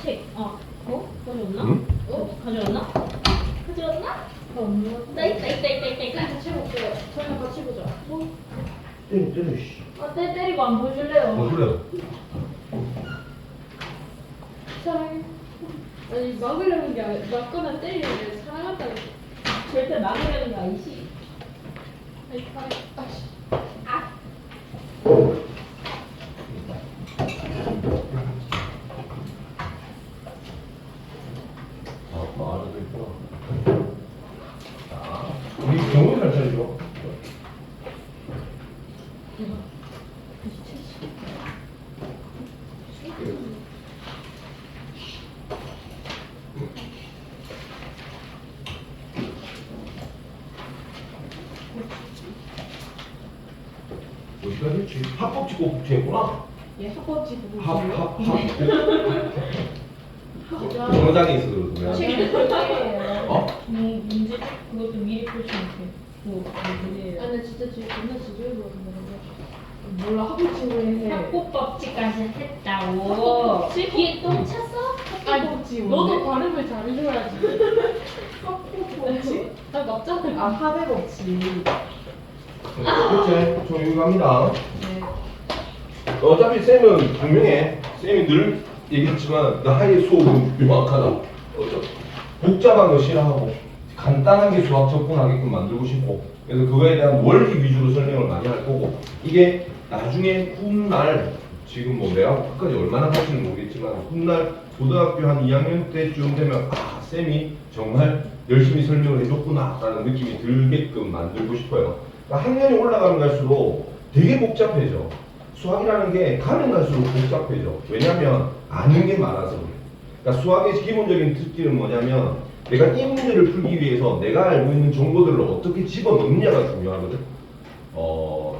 책. 가져왔나? 응? 가져왔나? 가져왔나? 없나? 있다. 같이 볼게요. 저희랑 같이 보자. 때려 씨. 때리고 안 보여줄래요? 그래. 아니 막으려는 게 아니라 막거나 때리는 게 사랑한다는 거. 절대 막으려는 게 아니지. 아씨. 알아도 있구나. 자, 우리 경우 잘 차리죠. 어디까지 했지? 합법지 꼭 붙여있구나. 얘 합법지 부분. 합. 정장에 있어 그러더라고요. 어? 문제 그것도 미리 풀시면 돼. 문제예요. 아니 진짜 지금 존나 지저귀 보는데. 몰라 합법지를 해. 학국법칙까지 했다고. 학국법칙? 귀에 똥 찼어? 합법지. 너도 발음을 잘해줘야지. 합법지? 나 맞잖아. 합의법지. 그치? 저 여기 갑니다. 네. 어차피 쌤은 분명해. 쌤이 늘 얘기했지만 나의 수업은 명확하다. 복잡한 거 싫어하고 간단하게 수학 접근하게끔 만들고 싶고 그래서 그거에 대한 원리 위주로 설명을 많이 할 거고 이게 나중에 훗날 지금 뭐 내가 끝까지 얼마나 할지는 모르겠지만 훗날 고등학교 한 2학년 때쯤 되면 쌤이 정말 열심히 설명을 해줬구나 라는 느낌이 들게끔 만들고 싶어요. 그러니까 학년이 올라가면 갈수록 되게 복잡해져. 수학이라는 게 가면 갈수록 복잡해져. 왜냐면 아는 게 많아서 그래. 그러니까 수학의 기본적인 특징은 뭐냐면 내가 이 문제를 풀기 위해서 내가 알고 있는 정보들을 어떻게 집어넣느냐가 중요하거든.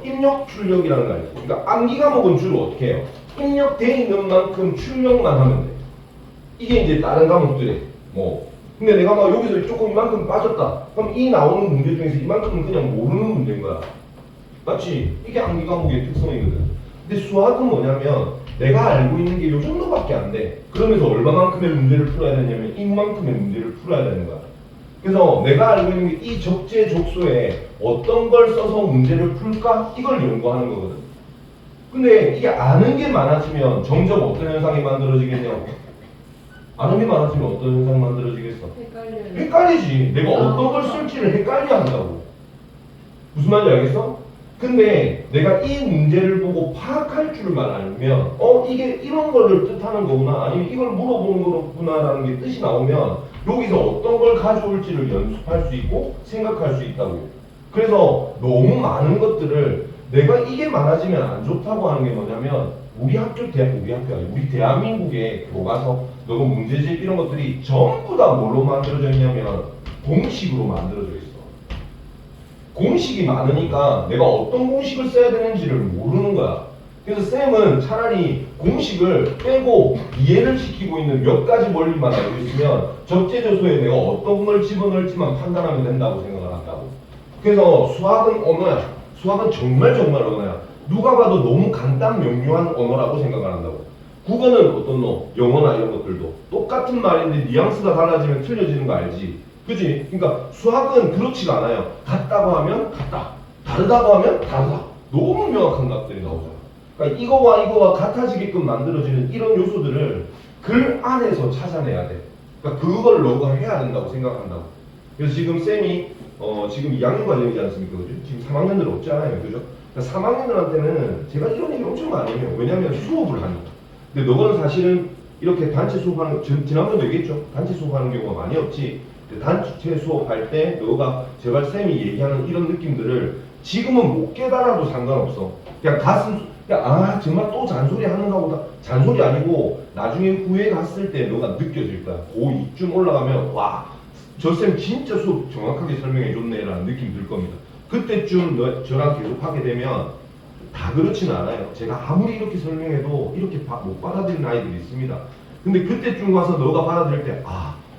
입력, 출력이라는 거 알지? 그러니까 암기 과목은 주로 어떻게 해요? 입력돼 있는 만큼 출력만 하면 돼. 이게 이제 다른 과목들에 근데 내가 막 여기서 조금 이만큼 빠졌다. 그럼 이 나오는 문제 중에서 이만큼은 그냥 모르는 문제인 거야. 맞지? 이게 암기 과목의 특성이거든. 근데 수학은 뭐냐면 내가 알고 있는 게 요 정도밖에 안 돼. 그러면서 얼마만큼의 문제를 풀어야 되냐면 이만큼의 문제를 풀어야 되는 거야. 그래서 내가 알고 있는 게 이 적재적소에 어떤 걸 써서 문제를 풀까? 이걸 연구하는 거거든. 근데 이게 아는 게 많아지면 점점 어떤 현상이 만들어지겠냐고. 아는 게 많아지면 어떤 현상이 만들어지겠어? 헷갈려요. 헷갈리지. 내가 어떤 걸 쓸지를 헷갈려 한다고. 무슨 말인지 알겠어? 근데 내가 이 문제를 보고 파악할 줄만 알면 이게 이런 거를 뜻하는 거구나 아니면 이걸 물어보는 거구나 라는 게 뜻이 나오면 여기서 어떤 걸 가져올지를 연습할 수 있고 생각할 수 있다고요. 그래서 너무 많은 것들을 내가 이게 많아지면 안 좋다고 하는 게 뭐냐면 우리 대한민국의 교과서 너무 문제집 이런 것들이 전부 다 뭘로 만들어져 있냐면 공식으로 만들어져 있어. 공식이 많으니까 내가 어떤 공식을 써야 되는지를 모르는 거야. 그래서 쌤은 차라리 공식을 빼고 이해를 시키고 있는 몇 가지 원리만 알고 있으면 적재적소에 내가 어떤 걸 집어넣을지만 판단하면 된다고 생각을 한다고. 그래서 수학은 언어야. 수학은 정말 언어야. 누가 봐도 너무 간단 명료한 언어라고 생각을 한다고. 국어는 어떤 너, 영어나 이런 것들도 똑같은 말인데 뉘앙스가 달라지면 틀려지는 거 알지? 그지? 그러니까 수학은 그렇지가 않아요. 같다고 하면 같다. 다르다고 하면 다르다. 너무 명확한 값들이 나오잖아. 그러니까 이거와 같아지게끔 만들어지는 이런 요소들을 글 안에서 찾아내야 돼. 그러니까 그걸 너가 해야 된다고 생각한다고. 그래서 지금 쌤이 지금 2학년 과정이지 않습니까? 그죠? 지금 3학년들 없잖아요. 그죠? 그러니까 3학년들한테는 제가 이런 얘기 엄청 많이 해요. 왜냐면 수업을 하니까. 근데 너는 사실은 이렇게 단체 수업하는 지난번도 얘기했죠. 단체 수업하는 경우가 많이 없지. 단체 수업할 때 너가 제발 쌤이 얘기하는 이런 느낌들을 지금은 못 깨달아도 상관없어. 그냥 정말 또 잔소리 하는가 보다. 잔소리 아니고 나중에 후에 갔을 때 너가 느껴질 거야. 고2쯤 올라가면 와, 저 쌤 진짜 수업 정확하게 설명해 줬네 라는 느낌이 들 겁니다. 그때쯤 저랑 계속 하게 되면 다 그렇지는 않아요. 제가 아무리 이렇게 설명해도 이렇게 못 받아들이는 아이들이 있습니다. 근데 그때쯤 가서 너가 받아들일 때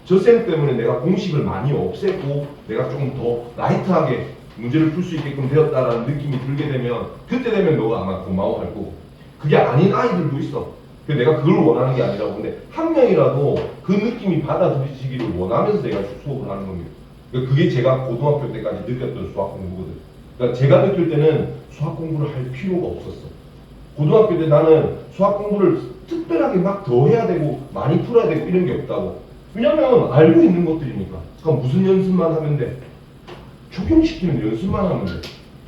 저 쌤 때문에 내가 공식을 많이 없앴고 내가 조금 더 라이트하게 문제를 풀 수 있게끔 되었다라는 느낌이 들게 되면 그때 되면 너가 아마 고마워할 거고 그게 아닌 아이들도 있어. 그래서 내가 그걸 원하는 게 아니라고. 근데 한 명이라도 그 느낌이 받아들이시기를 원하면서 내가 수업을 하는 겁니다. 그러니까 그게 제가 고등학교 때까지 느꼈던 수학 공부거든. 그러니까 제가 느낄 때는 수학 공부를 할 필요가 없었어. 고등학교 때 나는 수학 공부를 특별하게 막 더 해야 되고 많이 풀어야 되고 이런 게 없다고. 왜냐면 알고 있는 것들이니까. 그럼 무슨 연습만 하면 돼? 적용시키는 연습만 하면 돼.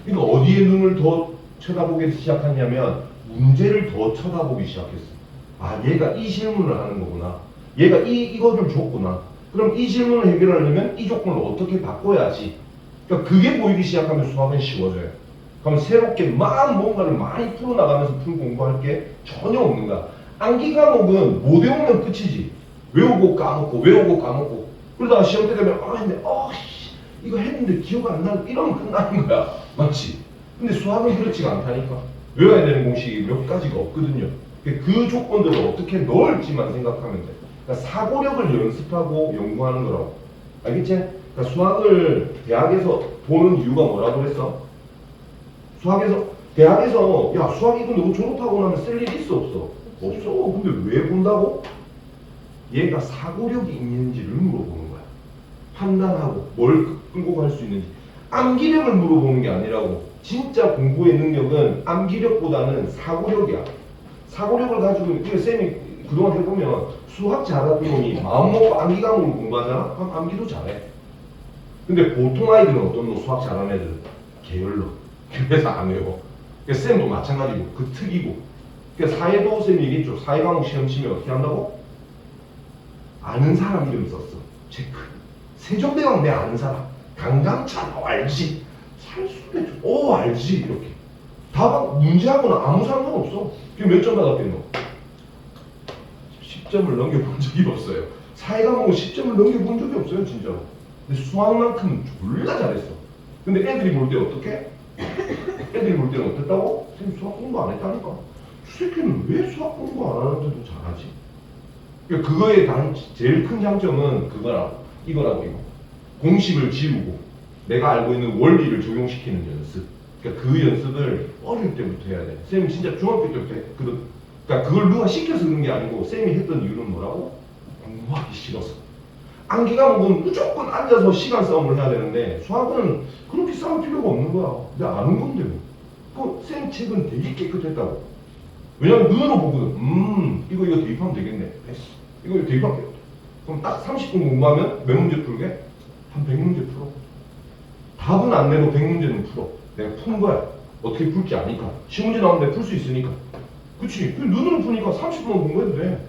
그러니까 어디에 눈을 더 쳐다보기 시작했냐면 문제를 더 쳐다보기 시작했어. 아, 얘가 이 질문을 하는 거구나. 얘가 이거를 줬구나. 그럼 이 질문을 해결하려면 이 조건을 어떻게 바꿔야지. 그러니까 그게 보이기 시작하면 수학은 쉬워져요. 그럼 새롭게 뭔가를 많이 풀어나가면서 공부할 게 전혀 없는 거야. 암기 과목은 못 외우면 끝이지. 외우고 까먹고 외우고 까먹고 그러다가 시험 때 되면 근데 이거 했는데 기억 안 나고 이러면 끝나는 거야. 맞지? 근데 수학은 그렇지가 않다니까. 외워야 되는 공식이 몇 가지가 없거든요. 그 조건들을 어떻게 넣을지만 생각하면 돼. 그러니까 사고력을 연습하고 연구하는 거라고. 알겠지? 그러니까 수학을 대학에서 보는 이유가 뭐라고 그랬어? 대학에서 야 수학 이거 너 졸업하고 나면 쓸 일 있어 없어? 없어. 근데 왜 본다고? 얘가 사고력이 있는지를 물어보는 거야. 판단하고 뭘 끌고 갈 수 있는지. 암기력을 물어보는 게 아니라고. 진짜 공부의 능력은 암기력보다는 사고력이야. 사고력을 가지고 그러니까 쌤이 그동안 해보면 수학 잘하는 놈이 마음먹고 암기 과목을 공부하잖아? 그럼 암기도 잘해. 근데 보통 아이들은 어떤 놈 수학 잘하는 애들은 게을러. 그래서 안 외워. 그러니까 쌤도 마찬가지고 그 특이고. 그러니까 사회도 쌤이 얘기했죠. 사회 과목 시험 치면 어떻게 한다고? 아는 사람 이름 썼어. 체크. 세종대왕 내 아는 사람. 강감찬 알지. 살수대 알지. 이렇게. 답 문제하고는 아무 상관없어. 그게 몇 점 받았겠노? 10점을 넘겨본 적이 없어요. 사회 과목은 10점을 넘겨본 적이 없어요. 진짜로. 근데 수학만큼은 졸라 잘했어. 근데 애들이 볼 때 어떻게? 애들이 볼 때는 어땠다고? 선생님 수학 공부 안 했다니까. 저 새끼는 왜 수학 공부 안 하는데도 잘하지? 그러니까 그거의 제일 큰 장점은 이거라고. 공식을 지우고 내가 알고 있는 원리를 적용시키는 연습. 그러니까 그 연습을 어릴 때부터 해야 돼. 쌤이 진짜 중학교 때부터 그러니까 그걸 누가 시켜서 그런 게 아니고 쌤이 했던 이유는 뭐라고? 공부하기 싫어서. 암기 과목은 무조건 앉아서 시간 싸움을 해야 되는데 수학은 그렇게 싸울 필요가 없는 거야. 내가 아는 건데 뭐. 쌤 책은 되게 깨끗했다고. 왜냐면 눈으로 보거든. 이거 대입하면 되겠네. 됐어. 이거 대입하면 되겠다. 그럼 딱 30분 공부하면 몇 문제 풀게? 한 100문제 풀어. 답은 안 내도 100문제는 풀어. 내가 푼 거야. 어떻게 풀지 아니까. 시문제 나오면 내가 풀 수 있으니까. 그치? 그 눈으로 푸니까 30분 공부해도 돼.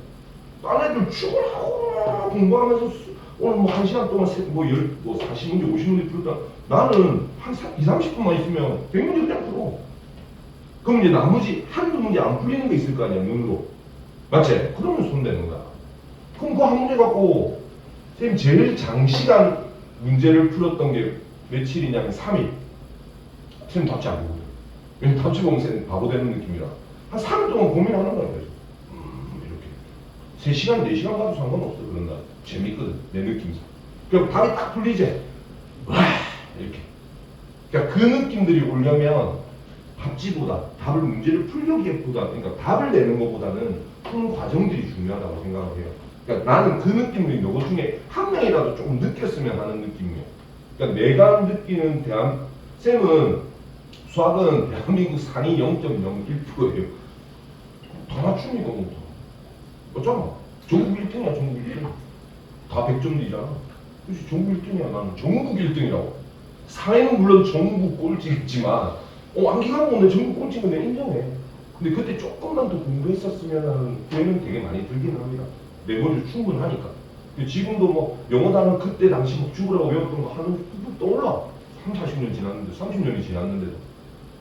딴 애들 죽으라고 공부하면서 오늘 뭐 1시간 동안 40문제, 50문제 풀었다. 나는 한 20-30분만 있으면 100문제 그냥 풀어. 그럼 이제 나머지 한두 문제 안 풀리는 게 있을 거 아니야, 눈으로. 맞지? 그러면 손대는 거야. 그럼 그 한 문제 갖고 선생님 제일 장시간 문제를 풀었던 게 며칠이냐면 3일. 선생님 답지 안 보거든. 왜냐면 답지 보면 선생님 바보 되는 느낌이라. 한 3일 동안 고민하는 거야. 그래서 이렇게 3시간, 4시간 가도 상관없어. 그런 날 재밌거든. 내 느낌상. 그럼 답이 딱 풀리지? 와 이렇게. 그러니까 그 느낌들이 오려면 답지보다 문제를 풀려기보다 그러니까 답을 내는 것보다는 푸는 과정들이 중요하다고 생각을 해요. 그러니까 나는 그 느낌이 너것 중에 한 명이라도 조금 느꼈으면 하는 느낌이에요. 그러니까 내가 느끼는 쌤은 수학은 대한민국 상위 0.01%예요. 다 맞춥니까 뭐 다. 어쩌나? 전국 1등이야 전국 1등. 다 100점이잖아. 그렇지 전국 1등이야 나는. 전국 1등이라고. 사회는 물론 전국 꼴찌겠지만 암기 과목은 전국 꼴찌인 건 내가 인정해. 근데 그때 조금만 더 공부했었으면 하는 후회는 되게 많이 들긴 합니다. 메모리도 충분하니까. 지금도 뭐 영어 단어 그때 당시 뭐 죽으라고 외웠던 거 하는 거 떠올라. 30-40년 지났는데 30년이 지났는데도.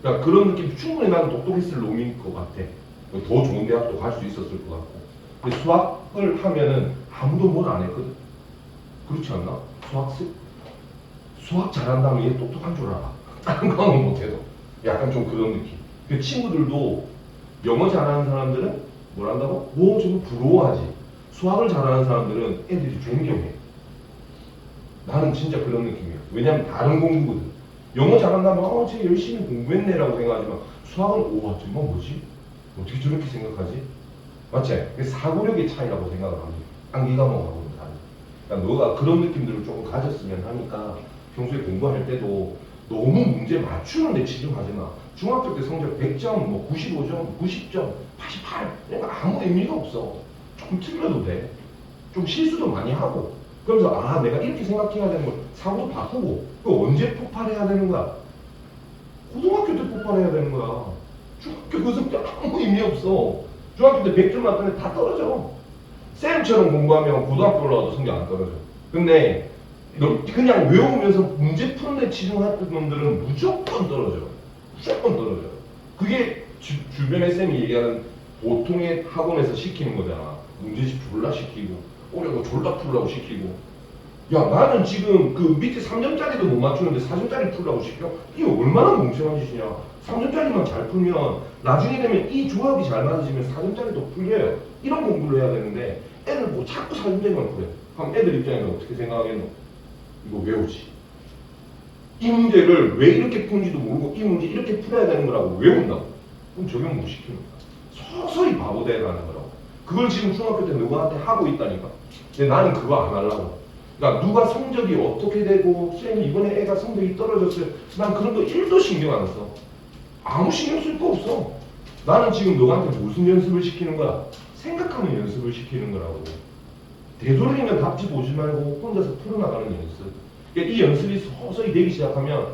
그러니까 그런 느낌 충분히 나는 똑똑했을 놈인 것 같아. 더 좋은 대학도 갈 수 있었을 것 같고. 근데 수학을 하면은 아무도 뭘 안 했거든. 그렇지 않나? 수학 잘한다면 얘 똑똑한 줄 알아. 다른 과목 못해도. 약간 좀 그런 느낌. 그 친구들도 영어 잘하는 사람들은 뭘 한다고? 저거 부러워하지. 수학을 잘하는 사람들은 애들이 존경해. 나는 진짜 그런 느낌이야. 왜냐면 다른 공부거든. 영어 잘한다면 쟤 열심히 공부했네라고 생각하지만 수학은 정말 뭐지? 어떻게 저렇게 생각하지? 맞지? 그게 사고력의 차이라고 생각을 합니다. 암기 과목하고는 다르. 그러니까 너가 그런 느낌들을 조금 가졌으면 하니까 평소에 공부할 때도 너무 문제 맞추는 데 치중하지 마. 중학교 때 성적 100점, 뭐 95점, 90점, 88 이런 거 아무 의미가 없어. 조금 틀려도 돼. 좀 실수도 많이 하고. 그러면서 아 내가 이렇게 생각해야 되는 걸 사고 바꾸고. 그 언제 폭발해야 되는 거야? 고등학교 때 폭발해야 되는 거야. 중학교 그 성적 아무 의미 없어. 중학교 때 100점 맞으면 다 떨어져. 쌤처럼 공부하면 고등학교 올라가도 성적 안 떨어져. 근데 너 그냥 외우면서 문제 푸는 데 치중했던 놈들은 무조건 떨어져. 무조건 떨어져. 그게 주변에 쌤이 얘기하는 보통의 학원에서 시키는 거잖아. 문제집 졸라 시키고 어려운 거 졸라 풀라고 시키고. 야 나는 지금 그 밑에 3점짜리도 못 맞추는데 4점짜리 풀라고 시켜? 이게 얼마나 멍청한 짓이냐. 3점짜리만 잘 풀면 나중에 되면 이 조합이 잘 맞아지면 4점짜리도 풀려요. 이런 공부를 해야 되는데 애들 뭐 자꾸 4점짜리만 풀래. 그럼 애들 입장에서 어떻게 생각하겠노? 이거 외우지. 이 문제를 왜 이렇게 푸는지도 모르고 이 문제 이렇게 풀어야 되는 거라고 외운다고. 그럼 적용 못 시키는 거야. 서서히 바보 돼가는 거라고. 그걸 지금 중학교 때 누구한테 하고 있다니까. 근데 나는 그거 안 하려고. 그러니까 누가 성적이 어떻게 되고 쌤이 이번에 애가 성적이 떨어졌어요. 난 그런 거 1도 신경 안 써. 아무 신경 쓸 거 없어. 나는 지금 너한테 무슨 연습을 시키는 거야? 생각하는 연습을 시키는 거라고. 되도록이면 답지 보지 말고 혼자서 풀어나가는 연습. 그러니까 이 연습이 서서히 되기 시작하면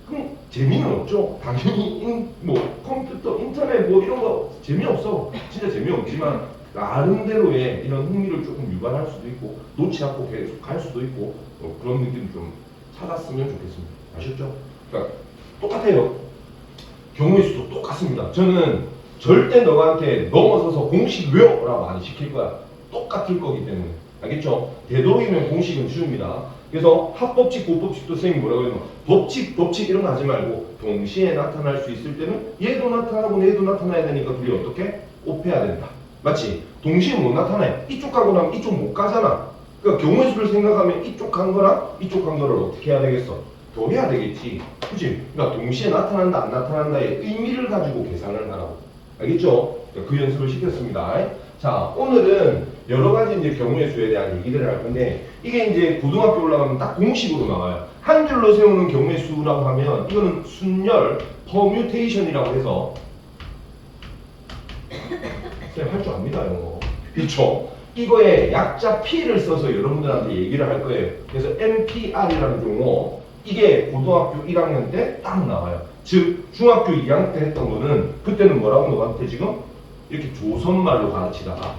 그럼 재미는 없죠. 당연히 뭐 컴퓨터, 인터넷 뭐 이런 거 재미없어. 진짜 재미없지만 나름대로의 이런 흥미를 조금 유발할 수도 있고 놓지 않고 계속 갈 수도 있고 그런 느낌 좀 찾았으면 좋겠습니다. 아셨죠? 그러니까 똑같아요. 경우의 수도 똑같습니다. 저는 절대 너한테 넘어서서 공식 외워라고 안 시킬 거야. 똑같을 거기 때문에. 알겠죠? 되도록이면 공식은 쉬웁니다. 그래서 합법칙, 고법칙도 쌤이 뭐라고 해요? 법칙 이런 거 하지 말고 동시에 나타날 수 있을 때는 얘도 나타나고 얘도 나타나야 되니까 둘이 어떻게? 곱해야 된다. 맞지? 동시에 못 나타내. 이쪽 가고 나면 이쪽 못 가잖아. 그러니까 경우의 수를 생각하면 이쪽 간 거랑 이쪽 간 거를 어떻게 해야 되겠어? 더해야 되겠지. 그치? 그러니까 동시에 나타난다 안 나타난다의 의미를 가지고 계산을 하라고. 알겠죠? 그러니까 그 연습을 시켰습니다. 자, 오늘은 여러 가지 이제 경우의 수에 대한 얘기들을 할 건데 이게 이제 고등학교 올라가면 딱 공식으로 나와요. 한 줄로 세우는 경우의 수라고 하면 이거는 순열, 퍼뮤테이션이라고 해서 쌤 할 줄 압니다, 이거. 그렇죠? 이거에 약자 P를 써서 여러분들한테 얘기를 할 거예요. 그래서 NPR이라는 경우 이게 고등학교 1학년 때 딱 나와요. 즉 중학교 2학년 때 했던 거는 그때는 뭐라고 너한테 지금 이렇게 조선말로 가르치다가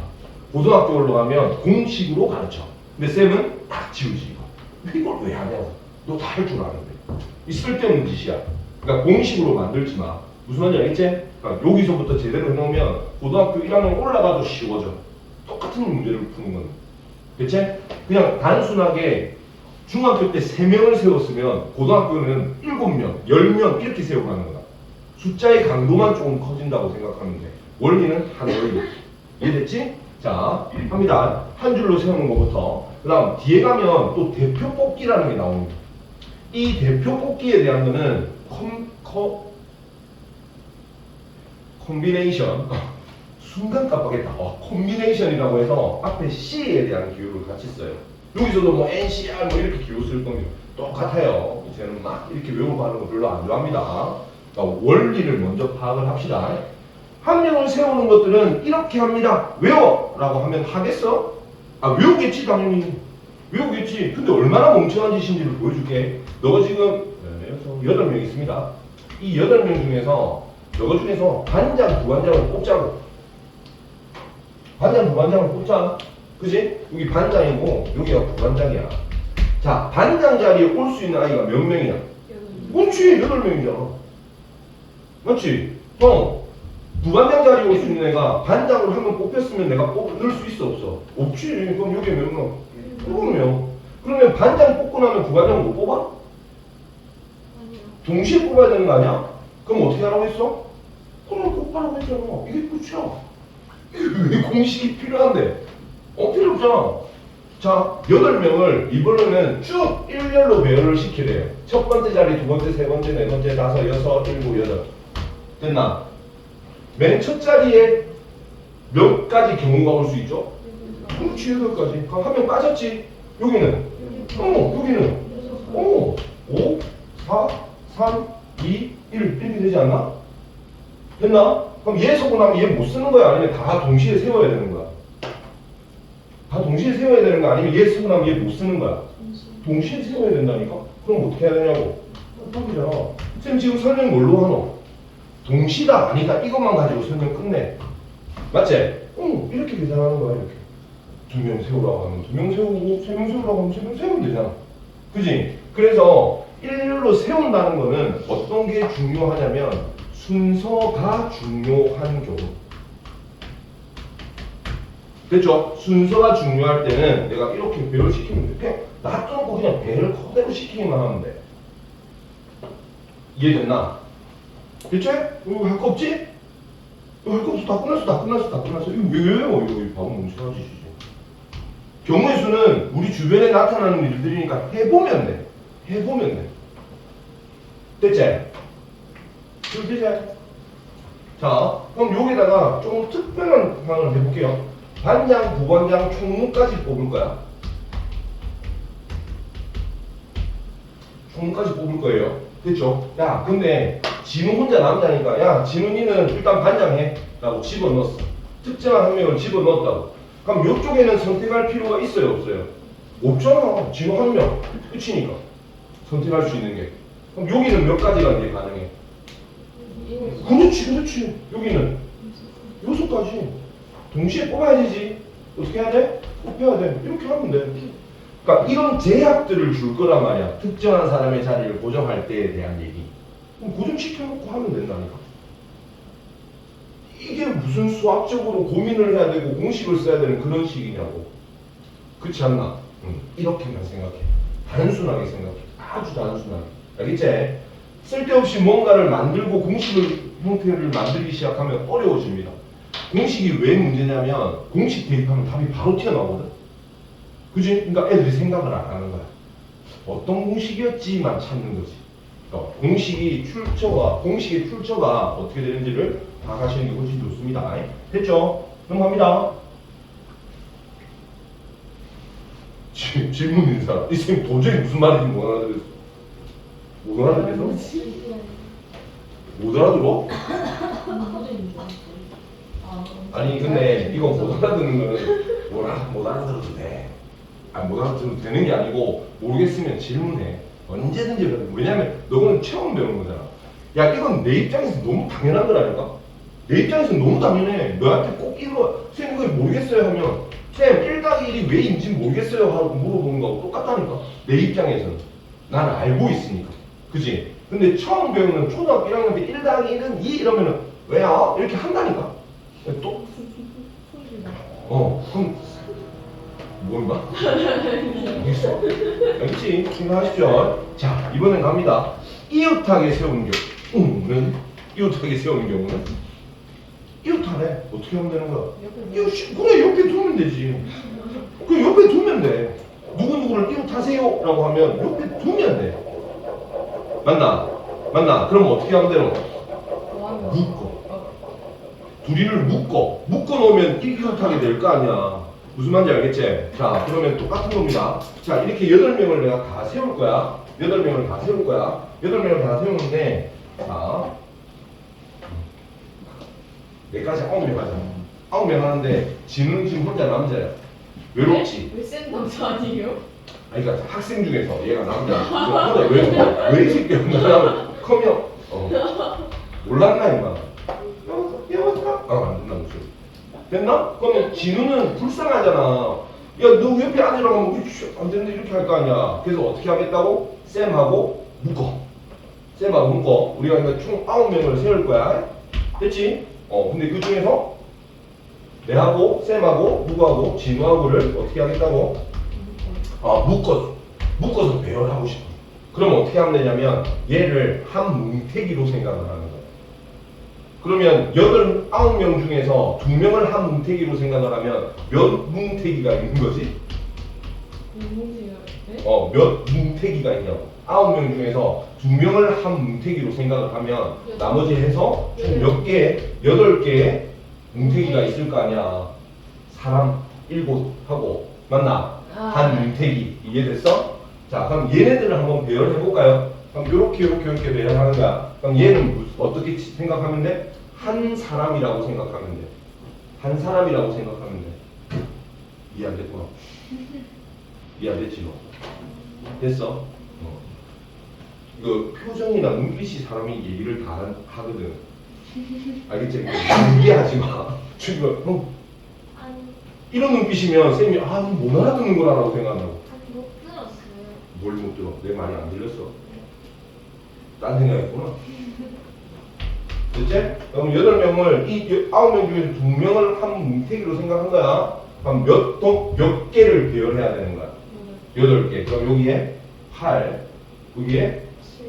고등학교 올라가면 공식으로 가르쳐. 근데 쌤은 딱 지우지 이거. 이걸 왜 하냐고. 너 다 할 줄 아는데. 이 쓸데없는 짓이야. 그러니까 공식으로 만들지 마. 무슨 말인지 알겠지? 그러니까 여기서부터 제대로 해놓으면 고등학교 1학년 올라가도 쉬워져. 똑같은 문제를 푸는 건. 그치? 그냥 단순하게 중학교 때 3명을 세웠으면 고등학교는 7명, 10명 이렇게 세워가는 거야. 숫자의 강도만 조금 커진다고 생각하면 돼. 원리는 한 원리. 이해됐지? 자, 합니다. 한 줄로 세우는 것부터. 그 다음 뒤에 가면 또 대표 뽑기라는 게 나옵니다. 이 대표 뽑기에 대한 거는 콤비네이션 순간 깜빡했다. 콤비네이션이라고 해서 앞에 C에 대한 기호를 같이 써요. 여기서도 뭐 NCR 뭐 이렇게 기호 쓸 겁니다. 똑같아요. 이제는 막 이렇게 외우고 하는 거 별로 안 좋아합니다. 그러니까 원리를 먼저 파악을 합시다. 한 명을 세우는 것들은 이렇게 합니다. 외워! 라고 하면 하겠어? 아 외우겠지 당연히. 외우겠지. 근데 얼마나 멍청한 짓인지를 보여줄게. 너가 지금 8명 있습니다. 이 8명 중에서 너가 중에서 반장, 부반장을 뽑자고. 반장, 부반장을 뽑자. 그지? 여기 반장이고 여기가 부반장이야. 자, 반장 자리에 올 수 있는 아이가 몇 명이야? 그렇지, 8명이잖아. 맞지? 부반장 자리에 올 수 있는 애가 반장으로 한 명 뽑혔으면 내가 넣을 수 있어 없어? 없지. 그럼 여기 몇 명? 7명. 그러면 반장 뽑고 나면 부반장을 못 뽑아? 아니요. 동시에 뽑아야 되는 거 아니야? 그럼 어떻게 하라고 했어? 그럼 뽑아라고 했잖아. 이게 끝이야. 왜 공식이 필요한데? 필요 없잖아. 자, 8명을 이번에는 쭉 일렬로 배열을 시키래요. 첫 번째 자리, 두 번째, 세 번째, 네 번째, 다섯, 여섯, 일곱, 여덟. 됐나? 맨 첫 자리에 몇 가지 경우가 올 수 있죠? 그렇지, 8가지. 그럼 한 명 빠졌지? 여기는? 여기는? 5, 4, 3, 2, 1 이렇게 되지 않나? 됐나? 그럼 얘 서고 나면 얘 못 쓰는 거야? 아니면 다 동시에 세워야 되는 거야? 다 동시에 세워야 되는 거 아니면 얘 쓰고 나면 얘 못 쓰는 거야? 동시에 세워야 된다니까? 그럼 어떻게 해야 되냐고? 답이잖아. 쌤 지금 설명 뭘로 하노? 동시다 아니다 이것만 가지고 설명 끝내. 맞지? 응, 이렇게 계산하는 거야, 이렇게. 2명 세우라고 하면 2명 세우고 3명 세우라고 하면 3명 세우면 되잖아. 그지? 그래서 일렬로 세운다는 거는 어떤 게 중요하냐면 순서가 중요한 경우. 됐죠? 순서가 중요할 때는 내가 이렇게 배열 시키면 돼. 그냥 놔둬놓고 그냥 배를 그대로 시키기만 하면 돼. 이해됐나? 됐지? 이거 할 거 없지? 이거 할 거 없어. 다 끝났어. 이거 왜 외워? 이거 바보 멍청한 짓이지. 경우의 수는 우리 주변에 나타나는 일들이니까 해보면 돼. 됐지? 됐지? 자, 그럼 여기다가 좀 특별한 상황을 해볼게요. 반장, 부반장, 총무까지 뽑을 거야. 총무까지 뽑을 거예요. 됐죠? 야, 근데 진우 혼자 남자니까 야, 진훈이는 일단 반장해 라고 집어넣었어. 특정한 한 명을 집어넣었다고. 그럼 이쪽에는 선택할 필요가 있어요, 없어요? 없잖아. 진우 한 명. 끝이니까. 선택할 수 있는 게. 그럼 여기는 몇 가지가 이제 가능해? 그렇지. 여기는 6가지. 동시에 뽑아야 되지. 어떻게 해야 돼? 뽑혀야 돼. 이렇게 하면 돼. 그러니까 이런 제약들을 줄 거란 말이야. 특정한 사람의 자리를 고정할 때에 대한 얘기. 그럼 고정시켜놓고 하면 된다니까. 이게 무슨 수학적으로 고민을 해야 되고 공식을 써야 되는 그런 식이냐고. 그렇지 않나? 이렇게만 생각해. 단순하게 생각해. 아주 단순하게. 알겠지? 쓸데없이 뭔가를 만들고 공식을 형태를 만들기 시작하면 어려워집니다. 공식이 왜 문제냐면 공식 대입하면 답이 바로 튀어나오거든. 그지? 그러니까 애들이 생각을 안 하는 거야. 어떤 공식이었지만 찾는 거지. 그러니까 공식의 출처가 어떻게 되는지를 파악하시는 게 훨씬 좋습니다. 됐죠? 넘어갑니다. 질문 있는 사람. 이 선생님 도저히 무슨 말인지 못 알아들었어. 못 알아들어서? 못 알아들어? 아니 근데 이거 못 알아듣는 거는 못 알아들어도 돼. 아니 못 알아들어도 되는 게 아니고 모르겠으면 질문해. 언제든지 그래. 왜냐면 너는 처음 배우는 거잖아. 야 이건 내 입장에서 너무 당연한 거라니까. 내 입장에서 너무 당연해. 너한테 꼭 이거 쌤 이거 모르겠어요 하면 쌤 1-1이 왜인지 모르겠어요 하고 물어보는 거하고 똑같다니까. 내 입장에서는 나는 알고 있으니까. 그지? 근데 처음 배우는 초등학교 1학년 때 1-1은 2 이러면은 왜요? 이렇게 한다니까. 또? 그럼 뭘 봐? 알겠어? 알겠지? 생각하십시오. 자, 이번엔 갑니다. 이웃하게 세우는 경우는 이웃하게 세우는 경우는 이웃하네. 어떻게 하면 되는 거야? 그래 옆에 두면 되지. 그 옆에 두면 돼. 누구누구를 이웃하세요 라고 하면 옆에 두면 돼. 맞나? 그럼 어떻게 하면 되노? 묶어. 둘이를 묶어 놓으면 이웃하게 될 거 아니야. 무슨 말인지 알겠지? 자, 그러면 똑같은 겁니다. 자, 이렇게 8명을 내가 다 세울 거야. 8명을 다 세우는데, 자, 4까지 9명 하자. 9명 하는데, 진우는 지금 혼자 남자야. 외롭지? 왜 센 남자 아니에요? 아니, 그러니까 학생 중에서 얘가 남자야. 왜 이 새끼야? 커면, 몰랐나, 임마? 안 된다, 무슨. 됐나? 그러면 진우는 불쌍하잖아. 야, 너 옆에 앉으라고 하면 안 되는데 이렇게 할 거 아니야. 그래서 어떻게 하겠다고? 쌤하고 묶어. 우리가 그러니까 총 9명을 세울 거야. 됐지? 근데 그 중에서 내하고 쌤하고 누구하고 진우하고를 어떻게 하겠다고? 묶어서 배열하고 싶어. 그럼 어떻게 하면 되냐면 얘를 한 뭉태기로 생각을 하는 거야. 그러면 9명 중에서 2명을 한 뭉태기로 생각을 하면 몇 뭉태기가 있는 거지? 몇 뭉태기가 있냐고. 9명 중에서 2명을 한 뭉태기로 생각을 하면 나머지 해서 총 몇 개? 8개의 뭉태기가 있을 거 아니야. 사람 7하고 맞나? 한 뭉태기 이해됐어? 자 그럼 얘네들을 한번 배열해 볼까요? 그럼 요렇게 배열하는 거야. 그럼 얘는 어떻게 생각하면 돼? 한 사람이라고 생각하면 돼. 한 사람이라고 생각하면 돼. 이해 안 됐구나. 이해 안 됐지 너? 됐어? 이거 표정이나 눈빛이 사람이 얘기를 다 하거든. 알겠지? 이해하지 마. 지금 아니, 이런 눈빛이면 쌤이 아, 못 알아듣는구나 라고 생각한다고. 못 들었어요. 뭘 못 들어? 내 말이 안 들렸어. 딴 생각했구나. 됐지? 그럼 8명을 이 9명 중에서 2명을 한 뭉태기로 생각한 거야. 그럼 몇 개를 배열해야 되는 거야? 8개. 그럼 여기에 8, 여기에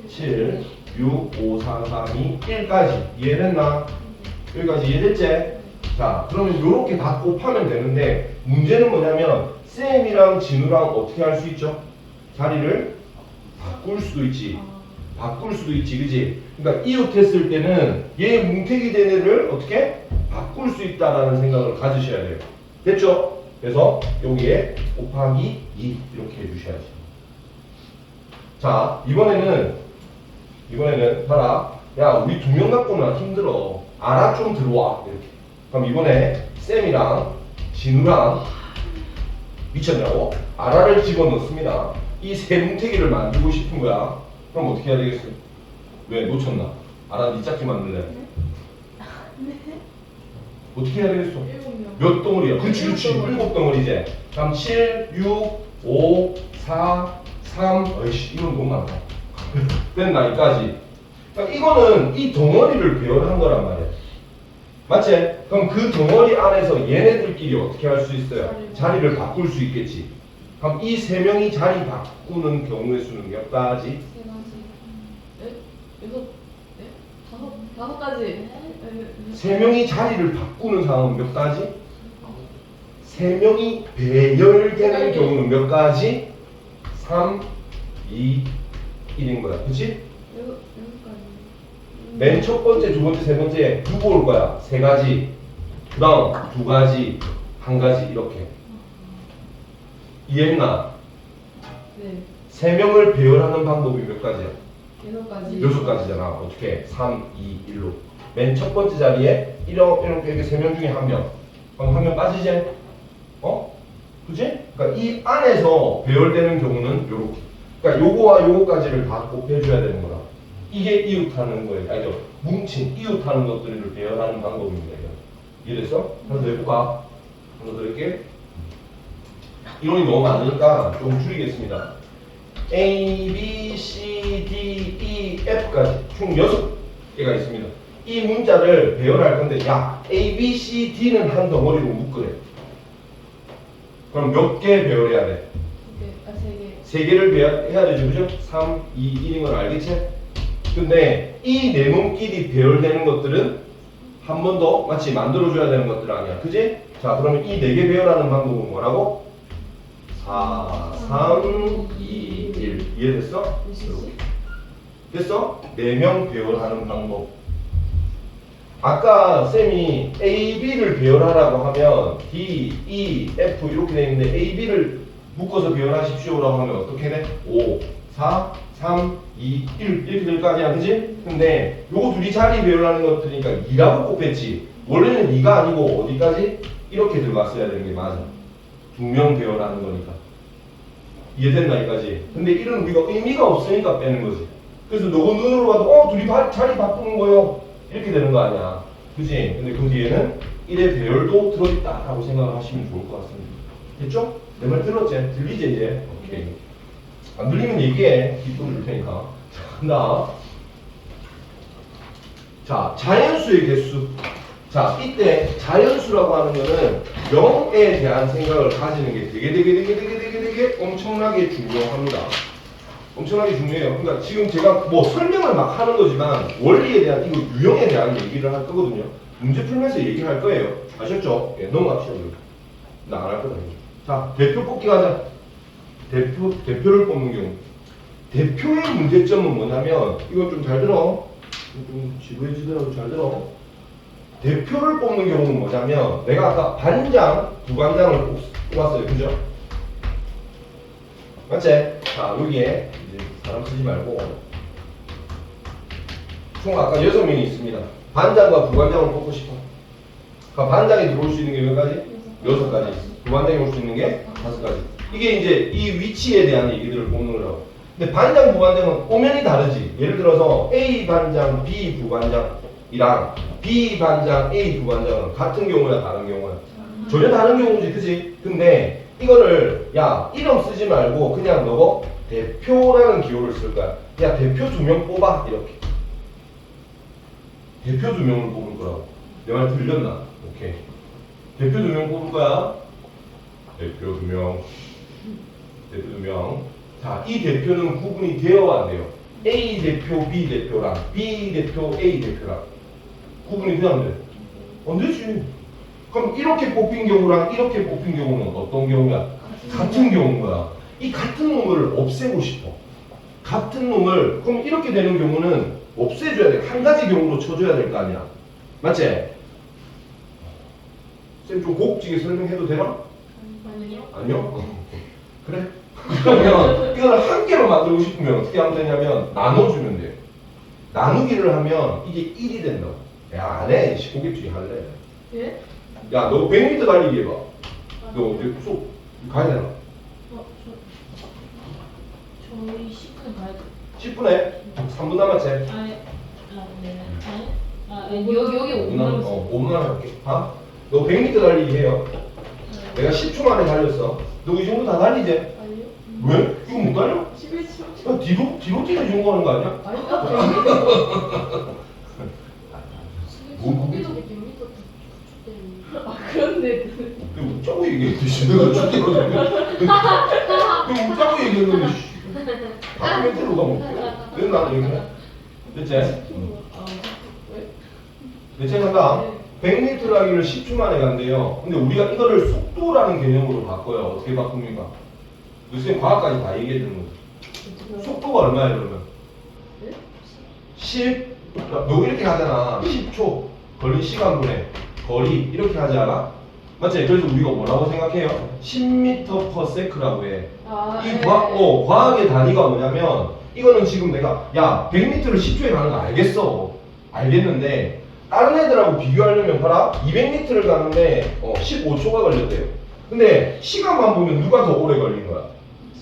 7, 6, 5, 4, 3, 2, 1까지. 이해됐나? 여기까지 이해됐지? 자, 그러면 이렇게 다 곱하면 되는데 문제는 뭐냐면 쌤이랑 진우랑 어떻게 할 수 있죠? 자리를 바꿀 수도 있지. 바꿀 수도 있지, 그지? 그러니까 이웃했을 때는 얘 뭉태기 된 애를 어떻게 바꿀 수 있다라는 생각을 가지셔야 돼요. 됐죠? 그래서 여기에 곱하기 2 이렇게 해주셔야지. 자, 이번에는 봐라. 야, 우리 2명 갖고는 힘들어. 알아 좀 들어와. 이렇게. 그럼 이번에 쌤이랑 진우랑 미쳤냐고? 아라를 집어넣습니다. 이 세 뭉태기를 만들고 싶은 거야. 그럼 어떻게 해야 되겠어? 왜 놓쳤나? 아라 니 짝지 만들래? 어떻게 해야 되겠어? 7명. 몇 덩어리야? 그렇지 7덩어리지. 그럼 7, 6, 5, 4, 3 어이씨 이건 너무 많다. 됐나 이까지. 그러니까 이거는 이 덩어리를 배열한 거란 말이야. 맞지? 그럼 그 덩어리 안에서 얘네들끼리 어떻게 할 수 있어요? 자리를 바꿀 수 있겠지. 그럼 이 3명이 자리 바꾸는 경우의 수는 몇 가지? 5 가지. 3명이 자리를 바꾸는 상황은 몇 가지? 3명이 배열되는 경우는 몇 가지? 3, 2, 1인 거야. 그치? 7가지. 맨 첫 번째, 두 번째, 세 번째 누구 올 거야? 3가지. 그 다음 2가지, 1가지 이렇게. 이해했나? 네. 3명을 배열하는 방법이 몇 가지야? 6가지. 6가지잖아. 어떻게? 3, 2, 1로. 맨 첫 번째 자리에 이렇게 3명 중에 한 명. 그럼 한 명 빠지지? 어? 그지? 그러니까 이 안에서 배열되는 경우는 요렇게. 그러니까 요거와 요거까지를 다 곱해줘야 되는 거다. 이게 이웃하는 거예요. 아니죠. 뭉친 이웃하는 것들을 배열하는 방법입니다. 이거. 이해됐어? 하나 더 해볼까? 하나 더 할게. 이론이 너무 많으니까 좀 줄이겠습니다. A, B, C, D, E, F까지 총 6개가 있습니다. 이 문자를 배열할 건데 야 A, B, C, D는 한 덩어리로 묶으래. 그럼 몇 개 배열해야 돼? 3개. 3개를 배열해야 되죠. 그죠? 3, 2, 1인 건 알겠지? 근데 이 네 놈끼리 배열되는 것들은 한 번 더 마치 만들어줘야 되는 것들 아니야. 그지? 자 그러면 이 4개 배열하는 방법은 뭐라고? 4, 3, 2, 1 이해됐어? 이렇게. 됐어? 4명 배열하는 방법. 아까 쌤이 A, B를 배열하라고 하면 D, E, F 이렇게 돼 있는데 A, B를 묶어서 배열하십시오라고 하면 어떻게 돼? 5, 4, 3, 2, 1 이렇게 될 거 아니야, 그지? 근데 요거 둘이 자리 배열하는 것들이니까 2라고 곱했지. 원래는 2가 아니고 어디까지? 이렇게 들어갔어야 되는 게 맞아. 2명 배열하는 거니까. 이해됐나 이까지? 근데 이런 우리가 의미가 없으니까 빼는 거지. 그래서 너가 눈으로 봐도 둘이 자리 바꾸는 거요. 이렇게 되는 거 아니야. 그지? 근데 그 뒤에는 1의 배열도 들어있다라고 생각을 하시면 좋을 것 같습니다. 됐죠? 내 말 들었지? 들리지 이제? 오케이. 안 들리면 얘기해. 기쁨 줄 테니까. 자, 간다. 자, 자연수의 개수. 자, 이때 자연수라고 하는 거는 0에 대한 생각을 가지는 게 되게 엄청나게 중요합니다. 엄청나게 중요해요. 그러니까 지금 제가 뭐 설명을 막 하는 거지만 원리에 대한 이거 유형에 대한 얘기를 할 거거든요. 문제 풀면서 얘기할 거예요. 아셨죠? 예, 넘어갑시다. 나 안 할 거다. 자, 대표 뽑기 가자. 대표를 뽑는 경우. 대표의 문제점은 뭐냐면 이건 좀 잘 들어. 좀 지루해지더라도 잘 들어. 대표를 뽑는 경우는 뭐냐면 내가 아까 반장, 부반장을 뽑았어요. 그죠? 맞지? 자, 여기에 이제 사람 쓰지 말고 총 아까 6명이 있습니다. 반장과 부반장을 뽑고 싶어. 그러니까 반장이 들어올 수 있는 게 몇 가지? 6가지. 부반장이 올 수 있는 게 5가지. 이게 이제 이 위치에 대한 얘기들을 뽑는 거라고. 근데 반장, 부반장은 오면이 다르지. 예를 들어서 A 반장, B 부반장이랑 B 반장, A 부반장은 같은 경우야, 다른 경우야? 전혀 다른 경우지, 그지? 근데 이거를 야 이름 쓰지 말고 그냥 너가 대표라는 기호를 쓸 거야. 야 대표 2명 뽑아 이렇게. 대표 2명을 뽑을 거라고. 내 말 들렸나? 오케이. 대표 2명 뽑을 거야. 대표 2명. 대표 2명. 자, 이 대표는 구분이 되어야 돼요. A 대표, B 대표랑 B 대표, A 대표랑 구분이 돼야 안 돼? 안 되지. 그럼 이렇게 뽑힌 경우랑 이렇게 뽑힌 경우는 어떤 경우야? 같은 경우인 거야. 이 같은 놈을 없애고 싶어. 같은 놈을 그럼 이렇게 되는 경우는 없애줘야 돼. 한 가지 경우로 쳐줘야 될 거 아니야. 맞지? 쌤 좀 고급지게 설명해도 되나? 아니요. 아니요? 그래? 그러면 이걸 한 개로 만들고 싶으면 어떻게 하면 되냐면 나눠주면 돼요. 나누기를 하면 이게 1이 된다고. 야, 안 해. 고급지게 할래. 예? 야, 너 100m 달리기 해봐. 너 어디 쏙 가야 되나? 저희 10분 가야 돼. 10분에 3분 남았지? 네. 여기 5분 5분 남았어. 5분 남았게. 봐. 너 100m 달리기 해요. 내가 10초 만에 달렸어. 너 이 정도 다 달리지? 아니요. 왜? 이거 못 달려? 11초. 야, 뒤로 뛰는 거 하는 거 아니야? 아니, 거기도 100m 때문에. 아, 그런데 그 웃자고 얘기했듯이 내가 죽기로 그 웃자고 얘기했는데 다큐멘터리로 가면 어떡해. 나는 얘기해. 됐지? 아, 왜? 됐지? 간다. 100m 하기를 10초 만에 간대요. 근데 우리가 이거를 속도라는 개념으로 바꿔요. 어떻게 바꿉니까? 선생님 과학까지 다 얘기해 주는 거죠. 속도가 얼마예요 그러면? 네? 10, 너 이렇게 하잖아. 10초 걸린 시간분에 거리 이렇게 하지 않아? 맞지? 그래서 우리가 뭐라고 생각해요? 10m/s라고 해. 아, 이 네. 과학의 단위가 뭐냐면 이거는 지금 내가 야 100m를 10초에 가는 거 알겠어. 알겠는데 다른 애들하고 비교하려면 봐라 200m를 가는데 15초가 걸렸대요. 근데 시간만 보면 누가 더 오래 걸린 거야?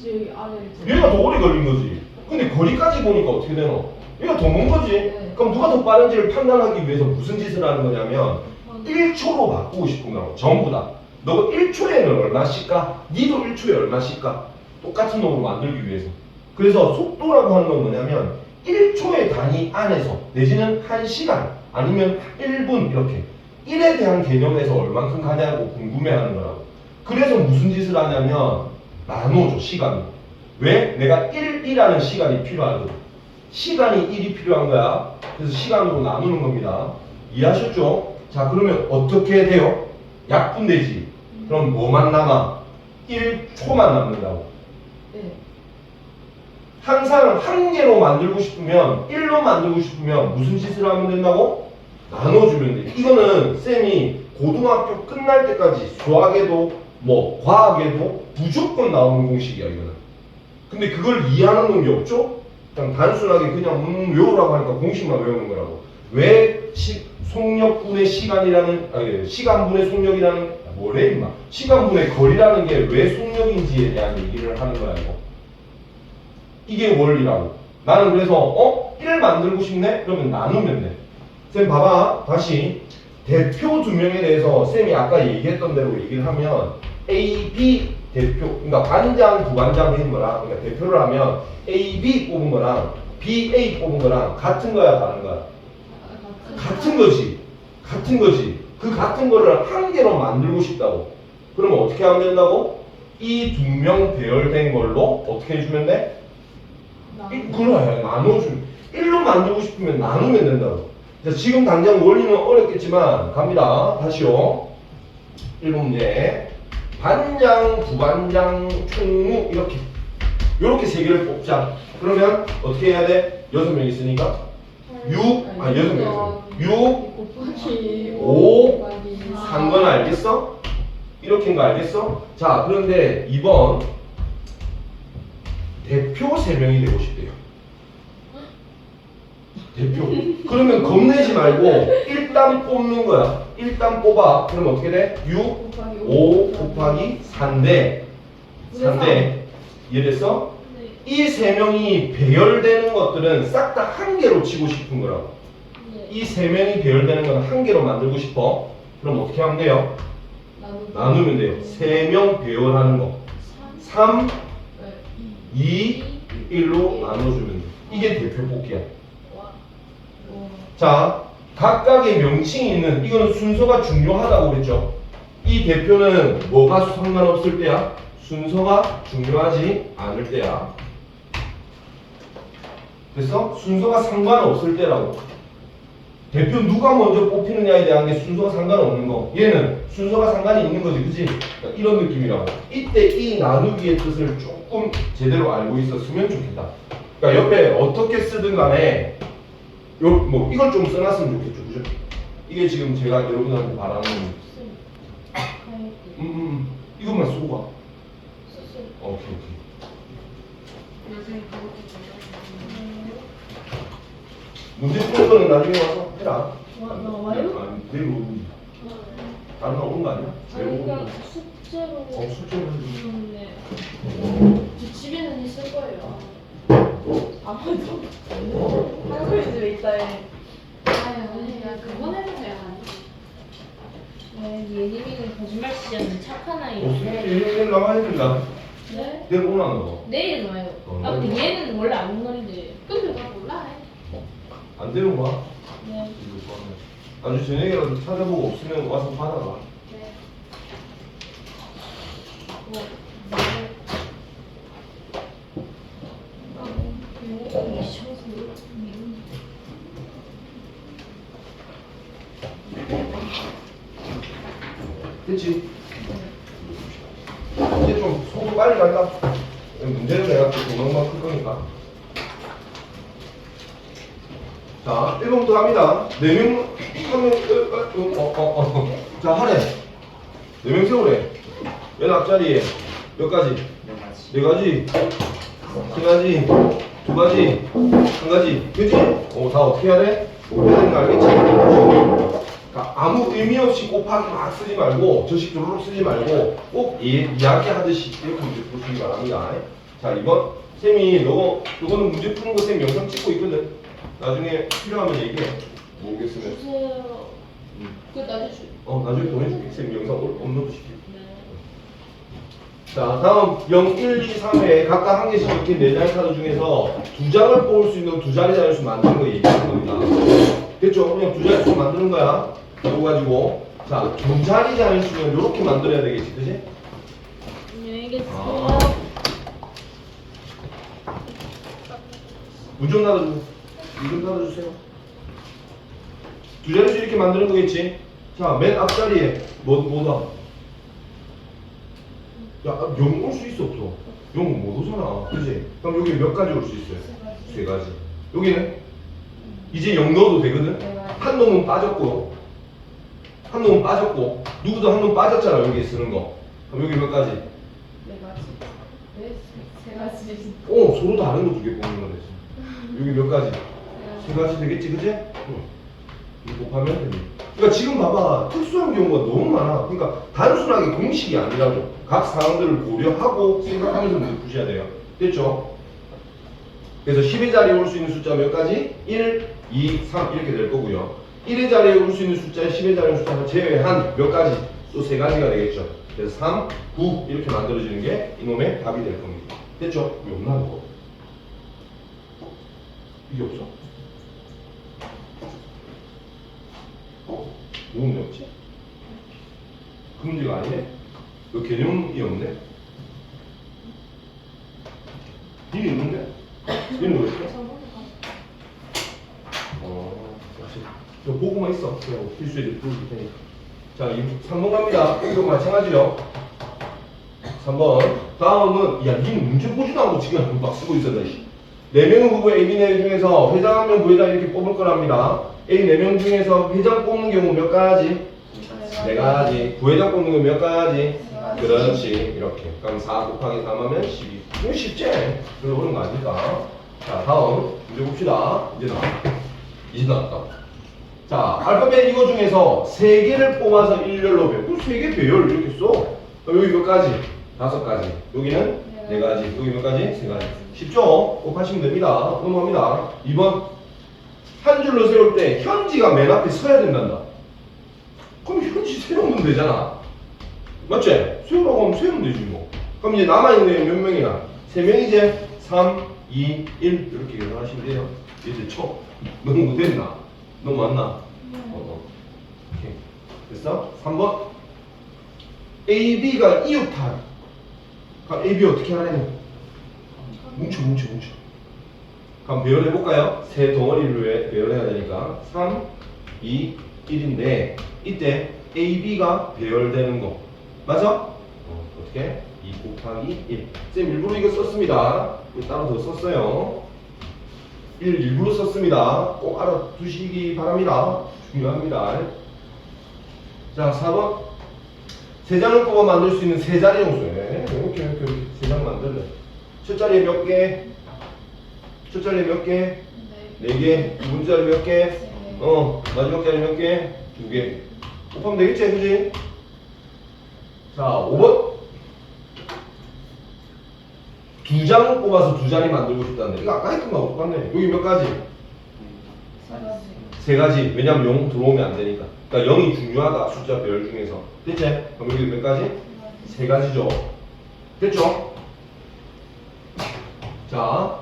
여기 안에 얘가 더 오래 걸린 거지. 근데 거리까지 보니까 어떻게 되노? 얘가 더 먼 거지. 네. 그럼 누가 더 빠른지를 판단하기 위해서 무슨 짓을 하는 거냐면 1초로 바꾸고 싶은 거라고. 전부 다. 너가 1초에는 얼마씩 가? 니도 1초에 얼마씩 가? 똑같은 놈으로 만들기 위해서. 그래서 속도라고 하는 건 뭐냐면 1초의 단위 안에서 내지는 1시간 아니면 1분 이렇게 1에 대한 개념에서 얼만큼 가냐고 궁금해하는 거라고. 그래서 무슨 짓을 하냐면 나눠줘 시간을. 왜? 내가 1이라는 시간이 필요하거든. 시간이 1이 필요한 거야. 그래서 시간으로 나누는 겁니다. 이해하셨죠? 자 그러면 어떻게 돼요? 약분되지. 그럼 뭐만 남아? 1초만 남는다고. 네. 항상 한 개로 만들고 싶으면 1로 만들고 싶으면 무슨 짓을 하면 된다고? 나눠주면 돼. 이거는 쌤이 고등학교 끝날 때까지 수학에도 뭐 과학에도 무조건 나오는 공식이야 이거는. 근데 그걸 이해하는 놈이 없죠? 그냥 단순하게 그냥 외우라고 하니까 공식만 외우는 거라고. 왜 속력분의 시간이라는 시간분의 속력이라는 뭐래 임마 시간분의 거리라는 게 왜 속력인지에 대한 얘기를 하는 거야 이거. 이게 원리라고. 나는 그래서 1을 만들고 싶네? 그러면 나누면 돼. 쌤 봐봐. 다시 대표 2명에 대해서 쌤이 아까 얘기했던 대로 얘기를 하면 A, B 대표, 그러니까 반장, 부반장 된 거랑 그러니까 대표를 하면 A, B 뽑은 거랑 B, A 뽑은 거랑 같은 거야 다른 거야? 같은 거지. 같은 거지. 그 같은 거를 한 개로 만들고 싶다고. 그러면 어떻게 하면 된다고? 이 2명 배열된 걸로 어떻게 해주면 돼? 그래 나눠주면 1로 만들고 싶으면 나누면 된다고. 자, 지금 당장 원리는 어렵겠지만 갑니다. 다시요. 1번 문제. 반장, 부반장, 총무 이렇게 세 개를 뽑자. 그러면 어떻게 해야 돼? 6명 있으니까 6, 아 6개 6, 곱하기 5, 곱하기 산 건 알겠어? 이렇게인 거 알겠어? 자, 그런데 2번 대표 3명이 되고 싶대요. 대표. 그러면 겁내지 말고 일단 뽑는 거야. 일단 뽑아. 그럼 어떻게 돼? 6, 곱하기 5 곱하기 4인데 4인데 이해됐어? 네. 이 3명이 배열되는 것들은 싹 다 한 개로 치고 싶은 거라고. 네. 이 3명이 배열되는 건 한 개로 만들고 싶어. 그럼 어떻게 하면 돼요? 나누면 돼요. 3명 배열하는 거. 3, 2, 1로 나눠주면 돼. 이게 대표 뽑기야. 자, 각각의 명칭이 있는, 이거는 순서가 중요하다고 그랬죠. 이 대표는 뭐가 상관없을 때야? 순서가 중요하지 않을 때야. 그래서 순서가 상관없을 때라고. 대표 누가 먼저 뽑히느냐에 대한 게 순서가 상관없는 거. 얘는 순서가 상관이 있는 거지, 그치? 그러니까 이런 느낌이라고. 이때 이 나누기의 뜻을 조금 제대로 알고 있었으면 좋겠다. 그러니까 옆에 어떻게 쓰든 간에 뭐 이걸 좀 써놨으면 좋겠죠, 그죠? 이게 지금 제가 여러분한테 바라는 이것만 쓰고 가. 오케이. 문제 푸는 거는 나중에 와서 해라. 나와요? 아니, 내일 오는. 다른 날 오는 거 아니야? 내일 오는 거. 그러니까 숙제로 숙제로 해주지. 그런데 저 집에는 있을 거예요. 아무도 한국에 집에 있다 해. 아유, 야, 그건 해보세요. 네, 예림이는 거짓말 치지 않는 착한 아이. 내일 나와야 된다. 네? 내일 오나 너. 내일은 와요. 어, 아 근데 내일. 얘는 원래 안 오는 날인데. 근데 나 몰라. 안 되는 거야? 네. 아주 저녁이라도 찾아보고 없으면 와서 받아가. 네. 됐지? 이제 좀 속도 빨리 간다. 문제는 내가 또 금방만 풀 거니까. 자, 1번부터 갑니다. 4명 하면, 자, 하래. 4명 세우래. 맨 앞자리에 몇 가지? 4가지. 3가지. 2가지. 1가지. 그지? 다 어떻게 해야 돼? 해야 되는 거 알겠지? 그러니까 아무 의미 없이 곱하기 막 쓰지 말고, 저식 조르륵 쓰지 말고, 꼭 이야기하듯이 이렇게 문제 보시기 바랍니다. 자, 2번. 쌤이 너거는 문제 푸는 거 쌤 영상 찍고 있거든. 나중에 필요하면 얘기해. 모르겠으면. 주세요. 그 나중에 주. 나중에 보내줄게. 쌤 영상 업로드 시킬게. 네. 자, 다음 0, 1, 2, 3회 각각 한 개씩 적힌 4장의 카드 중에서 2장을 뽑을 수 있는 2자리 자릿수 만드는 거 얘기하는 겁니다. 됐죠? 그냥 2자릿수 만드는 거야. 이거 가지고. 자, 2자리 자릿수는 이렇게 만들어야 되겠지, 그지? 안녕히 계세요. 아. 문 좀 닫아주세요. 2자릿수 이렇게 만드는 거겠지? 자, 맨 앞자리에 뭐다? 야, 0 올 수 있어, 없어? 0 못 오잖아. 그지? 그럼 여기 몇 가지 올 수 있어요? 3가지. 여기는? 이제 0 넣어도 되거든? 한 놈은 빠졌고, 누구도 한 놈 빠졌잖아, 여기 쓰는 거. 그럼 여기 몇 가지? 네 가지. 네? 세 가지. 서로 다른 거 2개 뽑는 거지. 여기 몇 가지? 3가지 되겠지, 그지? 응. 이거 곱하면 됩니다. 그러니까 지금 봐봐. 특수한 경우가 너무 많아. 그러니까 단순하게 공식이 아니라고. 각 상황들을 고려하고 생각하면서 문제 푸셔야 돼요. 됐죠? 그래서 10의 자리에 올 수 있는 숫자 몇 가지? 1, 2, 3 이렇게 될 거고요. 1의 자리에 올 수 있는 숫자, 10의 자리에 올 수 있는 숫자를 제외한 몇 가지? 또 3가지가 되겠죠. 그래서 3, 9 이렇게 만들어지는 게 이놈의 답이 될 겁니다. 됐죠? 왜 없나 그거? 이게 없어? 뭐 문제 없지? 그 문제가 아니네? 그 개념이 없네? 니는 있는데? 니는 왜 있어? 역시. 저 보고만 있어. 그냥 필수에 풀어줄 테니까. 자, 3번 갑니다. 이거 마찬가지요. 3번. 다음은, 야, 니는 문제 보지도 않고 지금 막 쓰고 있었다, 씨. 4명 후보 A, B, 4명 중에서 회장 1명, 부회장 이렇게 뽑을 거랍니다. A 4명 중에서 회장 뽑는 경우 몇 가지? 4가지. 부회장 뽑는 경우 몇 가지? 그렇지. 이렇게. 그럼 4 곱하기 3 하면 12. 이거 쉽지? 별로 어려운 거 아니니까. 자, 다음 문제 봅시다. 이제 나왔다. 자, 알파벳 이거 중에서 3개를 뽑아서 일렬로 배워. 3개 배열 이렇게 써. 그럼 여기 몇 가지? 5가지. 여기는 4가지. 여기 몇 가지? 3가지. 쉽죠? 꼭 하시면 됩니다. 넘어갑니다. 2번. 한 줄로 세울 때 현지가 맨 앞에 서야 된단다. 그럼 현지 세우면 되잖아. 맞지? 세우라고 하면 세우면 되지 뭐. 그럼 이제 남아있는 몇 명이야? 3명이지? 3, 2, 1 이렇게 계산하시면 돼요. 이제 쳐. 너무 못했나? 너무 많나? 오케이. 됐어? 3번. A, B가 이웃할. 그럼 A, B 어떻게 하래? 뭉쳐. 그럼 배열해볼까요? 세 덩어리를 배열해야 되니까 3, 2, 1인데 이때 A, B가 배열되는 거 맞아? 어떻게? 2 곱하기 1. 쌤 일부러 이거 썼습니다. 이거 따로 더 썼어요. 1 일부러 썼습니다. 꼭 알아두시기 바랍니다. 중요합니다. 자, 4번. 3장을 뽑아 만들 수 있는 3자리 용수에 이렇게 3장 만들래. 첫 자리에 몇 개? 첫 자리에 몇 개? 4개. 두 번째 자리 몇 개? 마지막 자리 몇 개? 2개. 곱하면 되겠지, 그지? 자, 5번. 2장을 뽑아서 2자리 만들고 싶다는데 이거 아까 했던 거하고 똑같네. 여기 몇 가지? 3가지. 왜냐면 0 들어오면 안 되니까. 그러니까 0이 중요하다. 숫자 배열 중에서. 됐지? 그럼 여기 몇 가지? 3가지죠. 됐죠? 자,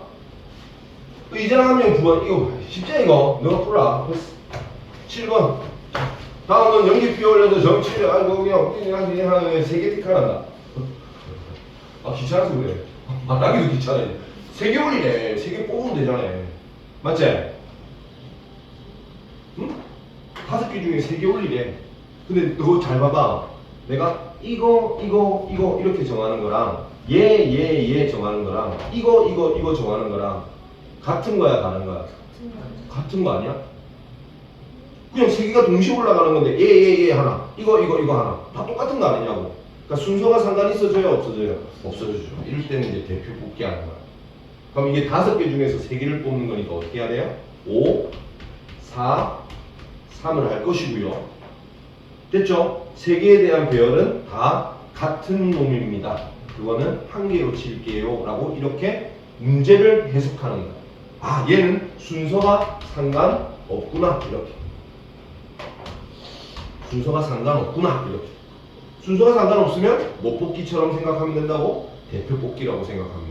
이제랑 한 명 9번. 이거 쉽지 이거? 너가 풀어라. 7번. 다음은 연기표 올려서 정치를 알고 그냥 3개 틱하란다. 아 귀찮아서 그래. 말하기도 귀찮아. 3개 올리네. 3개 뽑으면 되잖아. 맞지? 응? 5개 중에 3개 올리래. 근데 너 잘 봐봐. 내가 이거 이렇게 정하는 거랑 얘 정하는 거랑 이거 정하는 거랑 같은 거야 다른 거야? 같은 거 아니야? 그냥 3개가 동시에 올라가는 건데 얘 하나 이거 하나 다 똑같은 거 아니냐고. 그러니까 순서가 상관이 있어져요 없어져요? 없어지죠. 이럴 때는 이제 대표 뽑기하는 거야. 그럼 이게 5개 중에서 3개를 뽑는 거니까 어떻게 해야 돼요? 5, 4, 3을 할 것이고요. 됐죠? 3개에 대한 배열은 다 같은 놈입니다. 그거는 한 개로 칠게요 라고 이렇게 문제를 해석하는 거야. 아 얘는 순서가 상관없구나 이렇게. 순서가 상관없구나 이렇게. 순서가 상관없으면 못 뽑기처럼 생각하면 된다고? 대표 뽑기라고 생각하면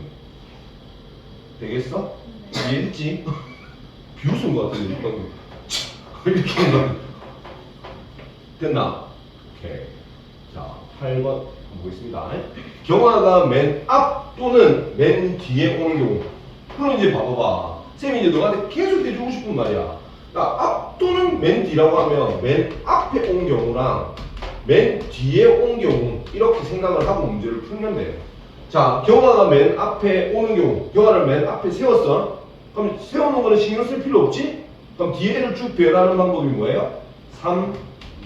돼. 되겠어? 이해했지? 비웃은 것 같은데 방금. 이렇게 한다. 됐나? 오케이. 자 8번 한번 보겠습니다. 경화가 맨 앞 또는 맨 뒤에 오는 경우. 그럼 이제 봐봐봐. 쌤이 이제 너한테 계속 해주고 싶은 말이야. 그러니까 앞 또는 맨 뒤라고 하면 맨 앞에 온 경우랑 맨 뒤에 온 경우 이렇게 생각을 하고 문제를 풀면 돼요. 자, 경화가 맨 앞에 오는 경우, 경화를 맨 앞에 세웠어. 그럼 세워놓은 거는 신경 쓸 필요 없지? 그럼 뒤에를 쭉 배열하는 방법이 뭐예요? 3,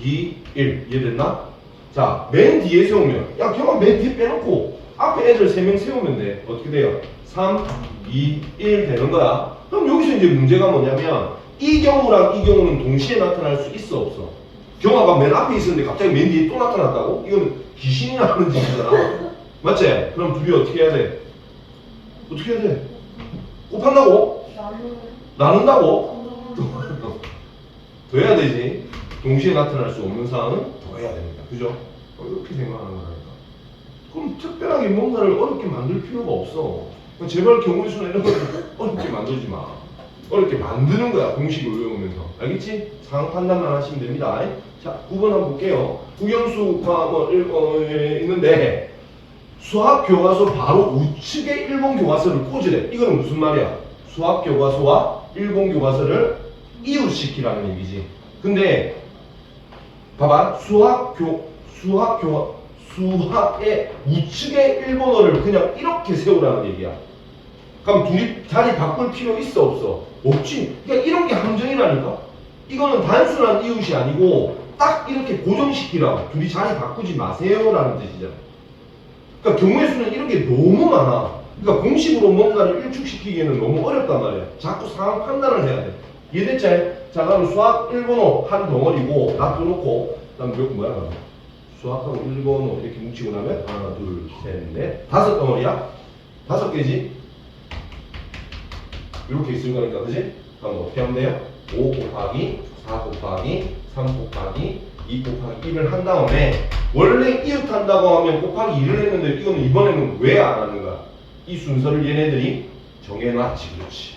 2, 1 이해됐나? 자, 맨 뒤에 세우면 야 경화 맨 뒤에 빼놓고 앞에 애들 3명 세우면 돼. 어떻게 돼요? 3, 2, 1 되는 거야. 그럼 여기서 이제 문제가 뭐냐면 이 경우랑 이 경우는 동시에 나타날 수 있어 없어? 경화가 맨 앞에 있었는데 갑자기 맨 뒤에 또 나타났다고? 이건 귀신이 나오는 짓이잖아. 맞지? 그럼 둘이 어떻게 해야 돼? 어떻게 해야 돼? 곱한다고? 나눈다고? 더 해야 되지. 동시에 나타날 수 없는 사항은 더 해야 됩니다. 그죠? 이렇게 생각하는 거라니까. 그럼 특별하게 뭔가를 어렵게 만들 필요가 없어. 제발 경우의 수나 이런 걸 어렵게 만들지 마. 어렵게 만드는 거야. 공식을 외우면서. 알겠지? 상황 판단만 하시면 됩니다. 자, 9번 한번 볼게요. 국영수과 있는데 수학 교과서 바로 우측에 일본 교과서를 꽂으래. 이거는 무슨 말이야? 수학 교과서와 일본 교과서를 이웃시키라는 얘기지. 근데 봐봐. 수학의 우측에 일본어를 그냥 이렇게 세우라는 얘기야. 그럼 둘이 자리 바꿀 필요 있어 없어? 없지. 그러니까 이런 게 함정이라니까. 이거는 단순한 이웃이 아니고 딱 이렇게 고정시키라고. 둘이 자리 바꾸지 마세요라는 뜻이잖아. 그러니까 경우의 수는 이런 게 너무 많아. 그러니까 공식으로 뭔가를 일축시키기에는 너무 어렵단 말이야. 자꾸 상황 판단을 해야 돼. 이해됐지? 자, 그럼 수학 1번호 한 덩어리고 놔둬놓고 그다음 몇 뭐야? 그럼? 수학하고 1번호 이렇게 뭉치고 나면 하나, 둘, 셋, 넷, 다섯 덩어리야? 5개지? 이렇게 있을 거니까, 그지? 그럼 어떻게 하면 돼요? 5 곱하기 4 곱하기 3 곱하기 2 곱하기 1을 한 다음에 원래 이웃 한다고 하면 곱하기 2를 했는데 이거는 이번에는 왜 안 하는 거야? 이 순서를 얘네들이 정해놨지. 그렇지.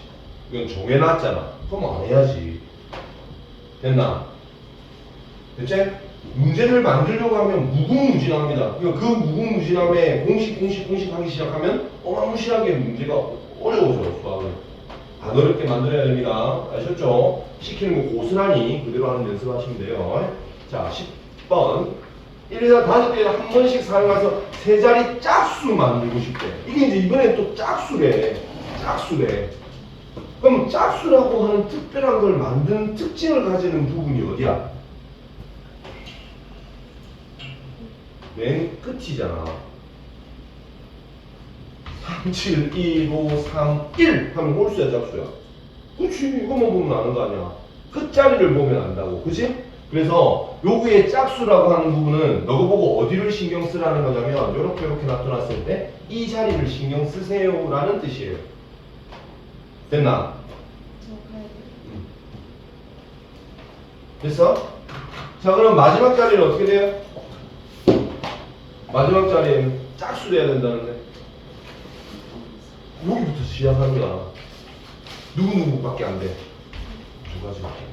이건 정해놨잖아. 그럼 안 해야지. 됐나? 됐지? 문제를 만들려고 하면 무궁무진합니다. 그러니까 그 무궁무진함에 공식 하기 시작하면 어마무시하게 문제가 어려워져요. 수학은. 안 어렵게 만들어야 됩니다. 아셨죠? 시키는 거 고스란히 그대로 하는 연습하시면 돼요. 자, 10번. 1, 2, 4, 5개를 한 번씩 사용해서 세 자리 짝수 만들고 싶대. 이게 이제 이번엔 또 짝수래. 짝수래. 그럼 짝수라고 하는 특별한 걸 만드는 특징을 가지는 부분이 어디야? 맨 끝이잖아. 3, 7, 2, 5, 3, 1 하면 홀수야 짝수야. 그치, 이것만 보면 아는 거 아니야. 끝자리를 보면 안다고. 그치? 그래서 요구의 짝수라고 하는 부분은 너가 보고 어디를 신경 쓰라는 거냐면 요렇게 놔둬놨을 때 이 자리를 신경 쓰세요 라는 뜻이에요. 됐나? 됐어? 자, 그럼 마지막 자리는 어떻게 돼요? 마지막 자리에는 짝수 돼야 된다는데 여기부터 시작하는 거야. 누구누구밖에 안 돼. 두 가지밖에 안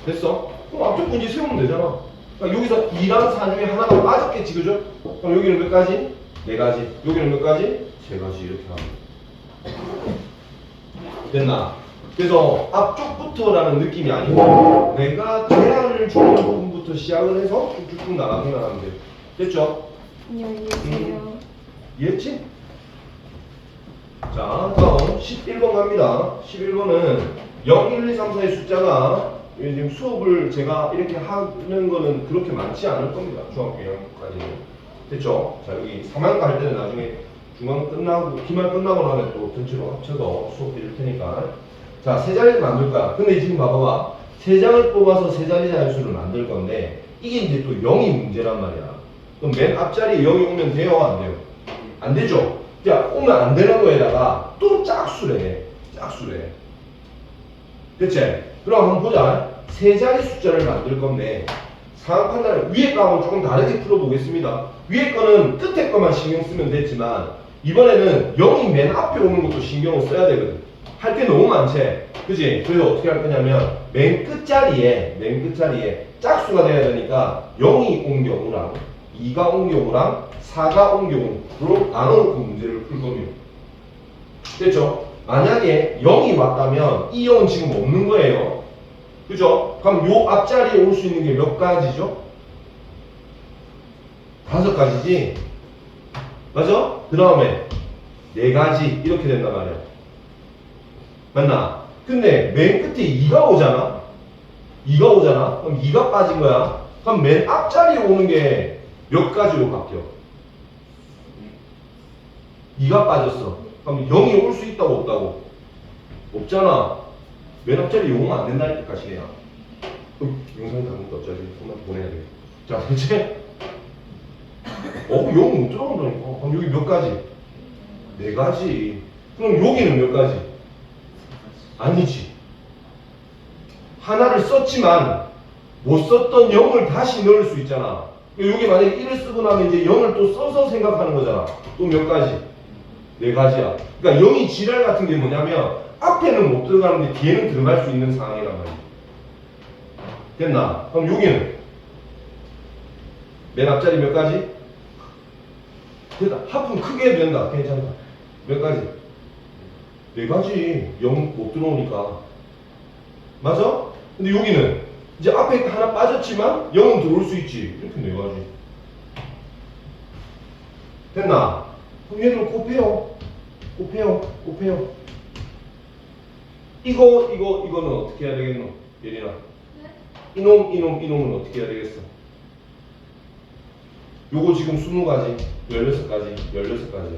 되지. 됐어? 그럼 앞쪽 문제 세우면 되잖아. 그러니까 여기서 2랑 4 중에 하나가 빠졌겠지, 그죠? 그럼 여기는 몇 가지? 4가지. 여기는 몇 가지? 3가지. 이렇게 하면 됐나? 그래서 앞쪽부터라는 느낌이 아니고 내가 제한을 주는 부분부터 시작을 해서 쭉쭉쭉 나가기만 하면 돼요. 됐죠? 안녕히 계세요. 이해했지? 자, 다음 11번 갑니다. 11번은 0, 1, 2, 3, 4의 숫자가 지금 수업을 제가 이렇게 하는 거는 그렇게 많지 않을 겁니다. 중학교 2학년까지는. 됐죠? 자, 여기 3학년 갈 때는 나중에 중간 끝나고, 기말 끝나고 나면 또 전체로 합쳐서 수업 드릴 테니까. 자, 세 자리를 만들 거야. 근데 지금 봐봐봐. 세 장을 뽑아서 세 자리 자연수를 만들 건데, 이게 이제 또 0이 문제란 말이야. 그럼 맨 앞자리에 0이 오면 돼요? 안 돼요? 안 되죠? 자, 오면 안 되는 거에다가 또 짝수래. 짝수래. 그치? 그럼 한번 보자. 세 자리 숫자를 만들 건데, 상황 판단을 위에 거하고 조금 다르게 풀어보겠습니다. 위에 거는 끝에 거만 신경 쓰면 됐지만, 이번에는 0이 맨 앞에 오는 것도 신경을 써야 되거든. 할 게 너무 많지? 그치? 그래서 어떻게 할 거냐면, 맨 끝자리에 짝수가 돼야 되니까, 0이 온 경우랑, 2가 온 경우랑, 4가 온 경우로 나눠놓고 문제를 풀 겁니다. 됐죠? 만약에 0이 왔다면 이 0은 지금 없는 거예요. 그죠? 그럼 요 앞자리에 올 수 있는 게 몇 가지죠? 5가지지? 맞아? 그 다음에 4가지 이렇게 된단 말이야. 맞나? 근데 맨 끝에 2가 오잖아? 2가 오잖아? 그럼 2가 빠진 거야. 그럼 맨 앞자리에 오는 게 몇 가지로 바뀌어? 2가 빠졌어. 그럼 0이 올 수 있다고 없다고? 없잖아. 맨 앞자리 0은 안 된다니까 가시네요. 영상이 다른 거 어쩌지? 한번 보내야 돼. 자, 대체 0은 못 들어간다니까. 그럼 여기 몇 가지? 4가지. 그럼 여기는 몇 가지? 아니지. 하나를 썼지만 못 썼던 0을 다시 넣을 수 있잖아. 여기 만약에 1을 쓰고 나면 이제 0을 또 써서 생각하는 거잖아. 또 몇 가지? 4가지야. 그러니까 0이 지랄 같은 게 뭐냐면 앞에는 못 들어가는데 뒤에는 들어갈 수 있는 상황이란 말이야. 됐나? 그럼 여기는 맨 앞자리 몇 가지? 됐다. 합은 크게 해도 된다. 괜찮다. 몇 가지? 4가지. 0 못 들어오니까. 맞아? 근데 여기는 이제 앞에 하나 빠졌지만 0은 들어올 수 있지. 이렇게 4가지. 됐나? 그럼 얘들은 곱해요. 곱해요. 곱해요. 이거는 어떻게 해야 되겠노? 예린아. 이놈은 어떻게 해야 되겠어? 요거 지금 20가지, 16가지.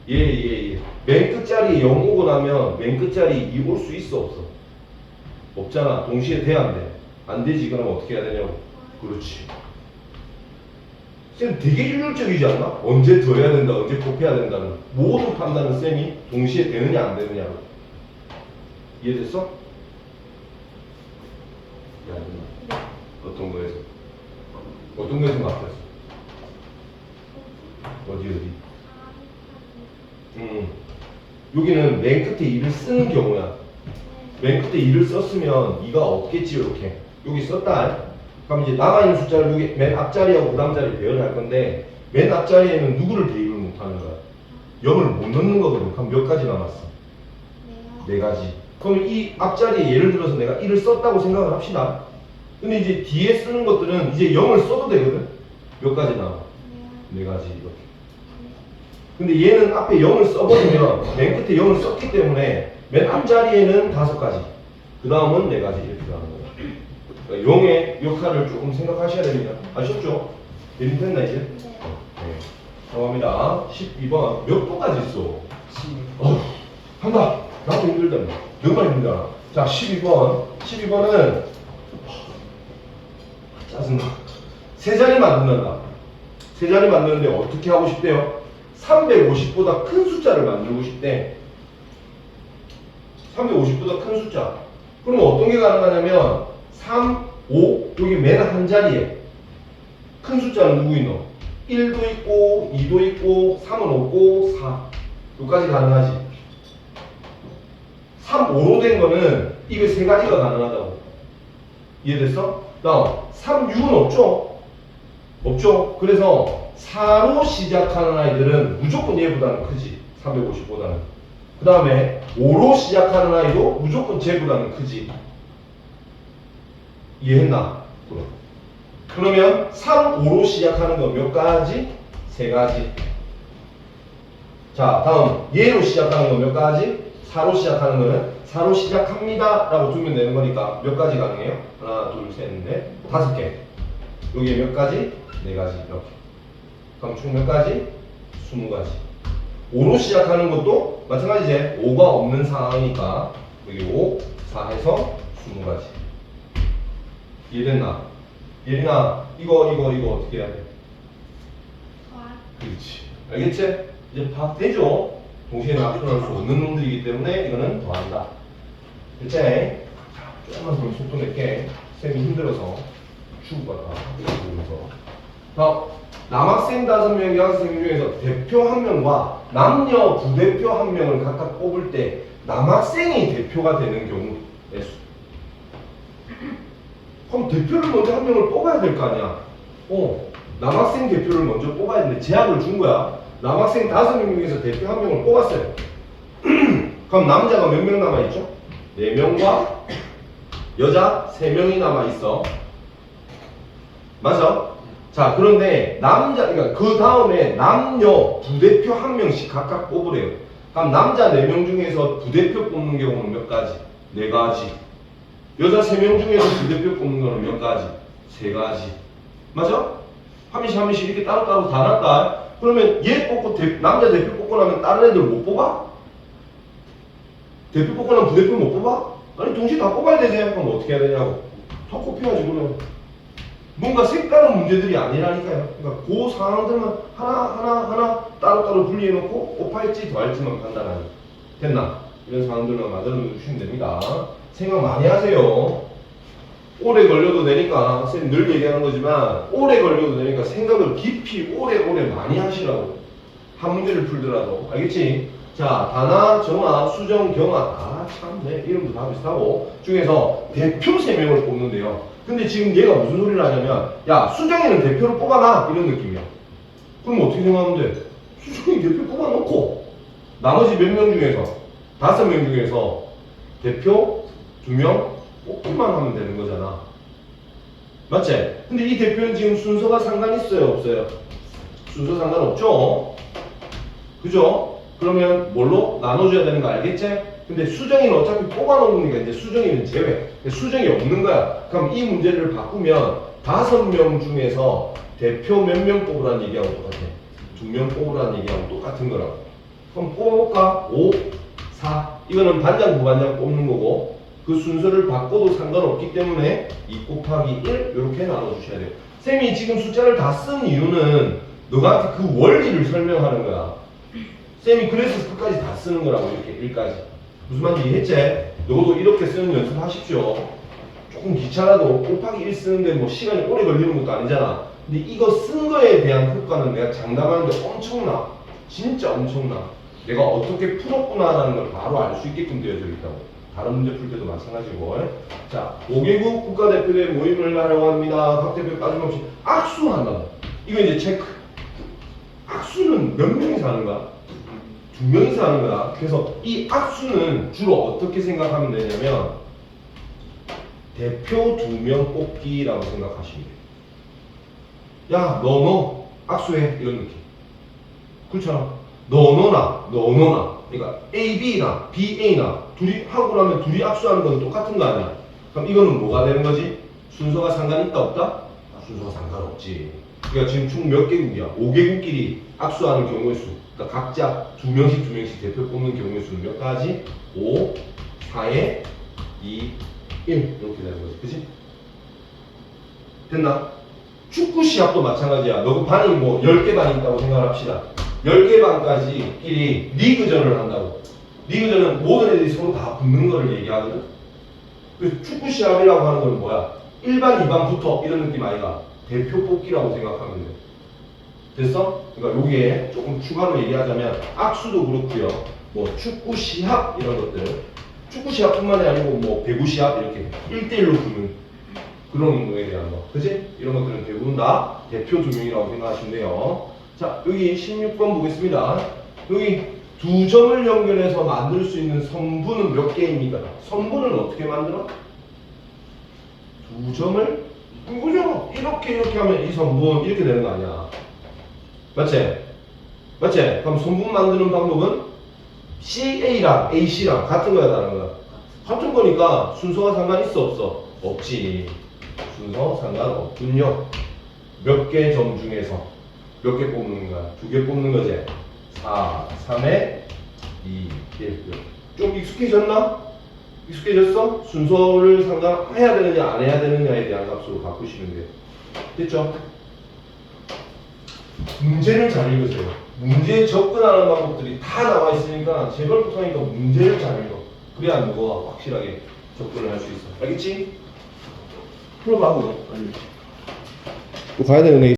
예. 맨 끝자리 0 오고 나면 맨 끝자리 2 올 수 있어, 없어? 없잖아. 동시에 돼, 안 돼? 안 되지. 그럼 어떻게 해야 되냐고. 그렇지. 쌤 되게 효율적이지 않나? 언제 더해야 된다, 언제 곱해야 된다는 모든 판단은 쌤이 동시에 되느냐 안 되느냐로. 이해됐어? 야, 어떤 거에서? 어떤 거에서 맡겼어? 어디? 여기는 맨 끝에 2를 쓰는 경우야. 맨 끝에 2를 썼으면 2가 없겠지, 이렇게. 여기 썼다. 그럼 이제 남아있는 숫자를 여기 맨 앞자리하고 그 다음 자리 배열을 할 건데, 맨 앞자리에는 누구를 대입을 못 하는 거야? 0을 못 넣는 거거든. 그럼 몇 가지 남았어? 4가지. 그럼 이 앞자리에 예를 들어서 내가 1을 썼다고 생각을 합시다. 근데 이제 뒤에 쓰는 것들은 이제 0을 써도 되거든. 몇 가지 남아? 4가지 이렇게. 근데 얘는 앞에 0을 써버리면 맨 끝에 0을 썼기 때문에 맨 앞자리에는 5가지. 그 다음은 4가지 이렇게 가는 거예요. 그러니까 0의 역할을 조금 생각하셔야 됩니다. 아셨죠? 예린 됐나 이제? 네. 들어갑니다. 12번 몇 번까지 있어? 16. 한다. 나도 힘들다. 정말 힘들다. 자, 12번은 짜증나. 세 자리 만든다. 세 자리 만드는데 어떻게 하고 싶대요? 350보다 큰 숫자를 만들고 싶대. 350보다 큰 숫자. 그럼 어떤 게 가능하냐면 3, 5 여기 맨 한 자리에 큰 숫자는 누구 있노? 1도 있고 2도 있고 3은 없고 4 여기까지 가능하지. 3, 5로 된 거는 이거 세 가지가 가능하다고. 이해됐어? 다음 3, 6은 없죠? 없죠? 그래서 4로 시작하는 아이들은 무조건 얘보다는 크지. 350보다는. 그 다음에 5로 시작하는 아이도 무조건 쟤보다는 크지. 이해했나? 그러면 3, 5로 시작하는 거 몇 가지? 3가지. 자, 다음 얘로 시작하는 거 몇 가지? 4로 시작하는 거는 4로 시작합니다 라고 두면 되는 거니까 몇 가지 가능해요? 하나, 둘, 셋, 넷, 5개. 여기에 몇 가지? 4가지 이렇게. 그럼 총 몇 가지? 20가지. 5로 시작하는 것도 마찬가지지. 5가 없는 상황이니까 여기 5, 4 해서 20가지. 이해됐나? 예린아, 이거 어떻게 해야 돼? 그렇지. 알겠지? 이제 파악되죠? 동시에 나타날 수 없는 놈들이기 때문에 이거는 더한다. 그치? 조금만 더 속도 낼게. 쌤이 힘들어서 죽을 것 같아. 자, 남학생 5명, 여학생 중에서 대표 1명과 남녀 부대표 1명을 각각 뽑을 때 남학생이 대표가 되는 경우의 수. 그럼 대표를 먼저 1명을 뽑아야 될 거 아니야. 남학생 대표를 먼저 뽑아야 되는데 제약을 준 거야. 남학생 5명 중에서 대표 1명을 뽑았어요. 그럼 남자가 몇 명 남아있죠? 4명과 여자 3명이 남아있어. 맞아? 자, 그런데 그러니까 그 다음에 남녀 부대표 1명씩 각각 뽑으래요. 그럼 남자 4명 중에서 부대표 뽑는 경우는 몇 가지? 4가지. 여자 3명 중에서 부대표 뽑는 거는 몇 가지? 3가지. 맞아? 한 명씩 이렇게 따로따로 다 놨다. 그러면 얘 뽑고 남자 대표 뽑고 나면 다른 애들 못 뽑아? 대표 뽑고 나면 부대표 못 뽑아? 아니 동시에 다 뽑아야 되지. 그럼 어떻게 해야 되냐고. 다 꼽혀야지 그러면. 뭔가 색다른 문제들이 아니라니까요. 그러니까 그 상황들만 하나 따로따로 분리해놓고 곱할지 더할지만 판단하는. 됐나? 이런 상황들만 만들어 주시면 됩니다. 생각 많이 하세요. 오래 걸려도 되니까 선생님 늘 얘기하는 거지만 오래 걸려도 되니까 생각을 깊이 오래 많이 하시라고. 한 문제를 풀더라도. 알겠지? 자, 단아, 정아, 수정, 경아 참 이름도 다 비슷하고 중에서 대표 3명을 뽑는데요. 근데 지금 얘가 무슨 소리를 하냐면 야, 수정이는 대표를 뽑아놔 이런 느낌이야. 그럼 어떻게 생각하면 돼? 수정이 대표 뽑아놓고 나머지 몇 명 중에서 5명 중에서 대표 2명 뽑기만 하면 되는 거잖아. 맞지? 근데 이 대표는 지금 순서가 상관 있어요? 없어요? 순서 상관없죠? 그죠? 그러면 뭘로 나눠줘야 되는 거 알겠지? 근데 수정이는 어차피 뽑아놓으니까 이제 수정이는 제외. 수정이 없는 거야. 그럼 이 문제를 바꾸면 5명 중에서 대표 몇 명 뽑으라는 얘기하고 똑같아. 2명 뽑으라는 얘기하고 똑같은 거라고. 그럼 뽑아볼까? 5, 4. 이거는 반장, 부반장 뽑는 거고 그 순서를 바꿔도 상관없기 때문에 2 곱하기 1 이렇게 나눠주셔야 돼요. 쌤이 지금 숫자를 다 쓴 이유는 너한테 그 원리를 설명하는 거야. 쌤이 그래서 끝까지 다 쓰는 거라고 이렇게 1까지. 무슨 말인지 이해했지? 너도 이렇게 쓰는 연습 하십시오. 조금 귀찮아도 곱하기 1 쓰는데 뭐 시간이 오래 걸리는 것도 아니잖아. 근데 이거 쓴 거에 대한 효과는 내가 장담하는데 엄청나. 진짜 엄청나. 내가 어떻게 풀었구나라는 걸 바로 알 수 있게끔 되어져 있다고. 다른 문제 풀 때도 마찬가지고. 자, 5개국 국가대표대 모임을 하려고 합니다. 각 대표 빠짐없이 악수한다. 이거 이제 체크. 악수는 몇 명이서 하는 거야? 2명이서 하는 거야. 그래서 이 악수는 주로 어떻게 생각하면 되냐면 대표 2명 뽑기라고 생각하시면 돼요. 야, 너 악수해. 이런 느낌. 그렇잖아. 너나. 그러니까 A, B나 B, A나 둘이 하고 나면 둘이 악수하는 건 똑같은 거 아니야. 그럼 이거는 뭐가 되는 거지? 순서가 상관 있다 없다? 순서가 상관없지. 그러니까 지금 총 몇 개국이야? 5개국끼리 악수하는 경우의 수. 그러니까 각자 2명씩 대표 뽑는 경우의 수는 몇 가지? 5, 4에 2, 1 이렇게 되는 거지. 그치? 됐나? 축구 시합도 마찬가지야. 너 반이 뭐 10개 반이 있다고 생각을 합시다. 10개 반까지끼리 리그전을 한다고. 리그전은 모든 애들이 서로 다 붙는 거를 얘기하거든. 그래서 축구 시합이라고 하는 건 뭐야? 1반, 2반 붙어 이런 느낌 아이가? 대표 뽑기라고 생각하면 돼. 됐어? 그러니까 여기에 조금 추가로 얘기하자면 악수도 그렇고요. 뭐 축구 시합 이런 것들. 축구 시합뿐만이 아니고 뭐 배구 시합 이렇게 1대1로 붙는 그런 거에 대한 거. 그치? 이런 것들은 대부분 다 대표 2명이라고 생각하시면 돼요. 자, 여기 16번 보겠습니다. 여기 2점을 연결해서 만들 수 있는 선분은 몇 개입니까? 선분은 어떻게 만들어? 2점을 그죠? 이렇게 하면 이 선분 이렇게 되는 거 아니야. 맞지? 맞지? 그럼 선분 만드는 방법은 CA랑 AC랑 같은 거야, 다른 거야? 같은 거니까 순서가 상관 있어 없어? 없지. 순서 상관없군요. 몇 개 점 중에서 몇 개 뽑는 거야? 2개 뽑는 거지? 4, 3에 2, 1. 좀 익숙해졌나? 익숙해졌어? 순서를 상관해야 되느냐 안 해야 되느냐에 대한 값으로 바꾸시면 돼요. 됐죠? 문제를 잘 읽으세요. 문제에 접근하는 방법들이 다 나와 있으니까 제발 부탁이니까 문제를 잘 읽어. 그래야 너가 확실하게 접근을 할 수 있어. 알겠지? 풀어봐 그거. 또 가야 되는 애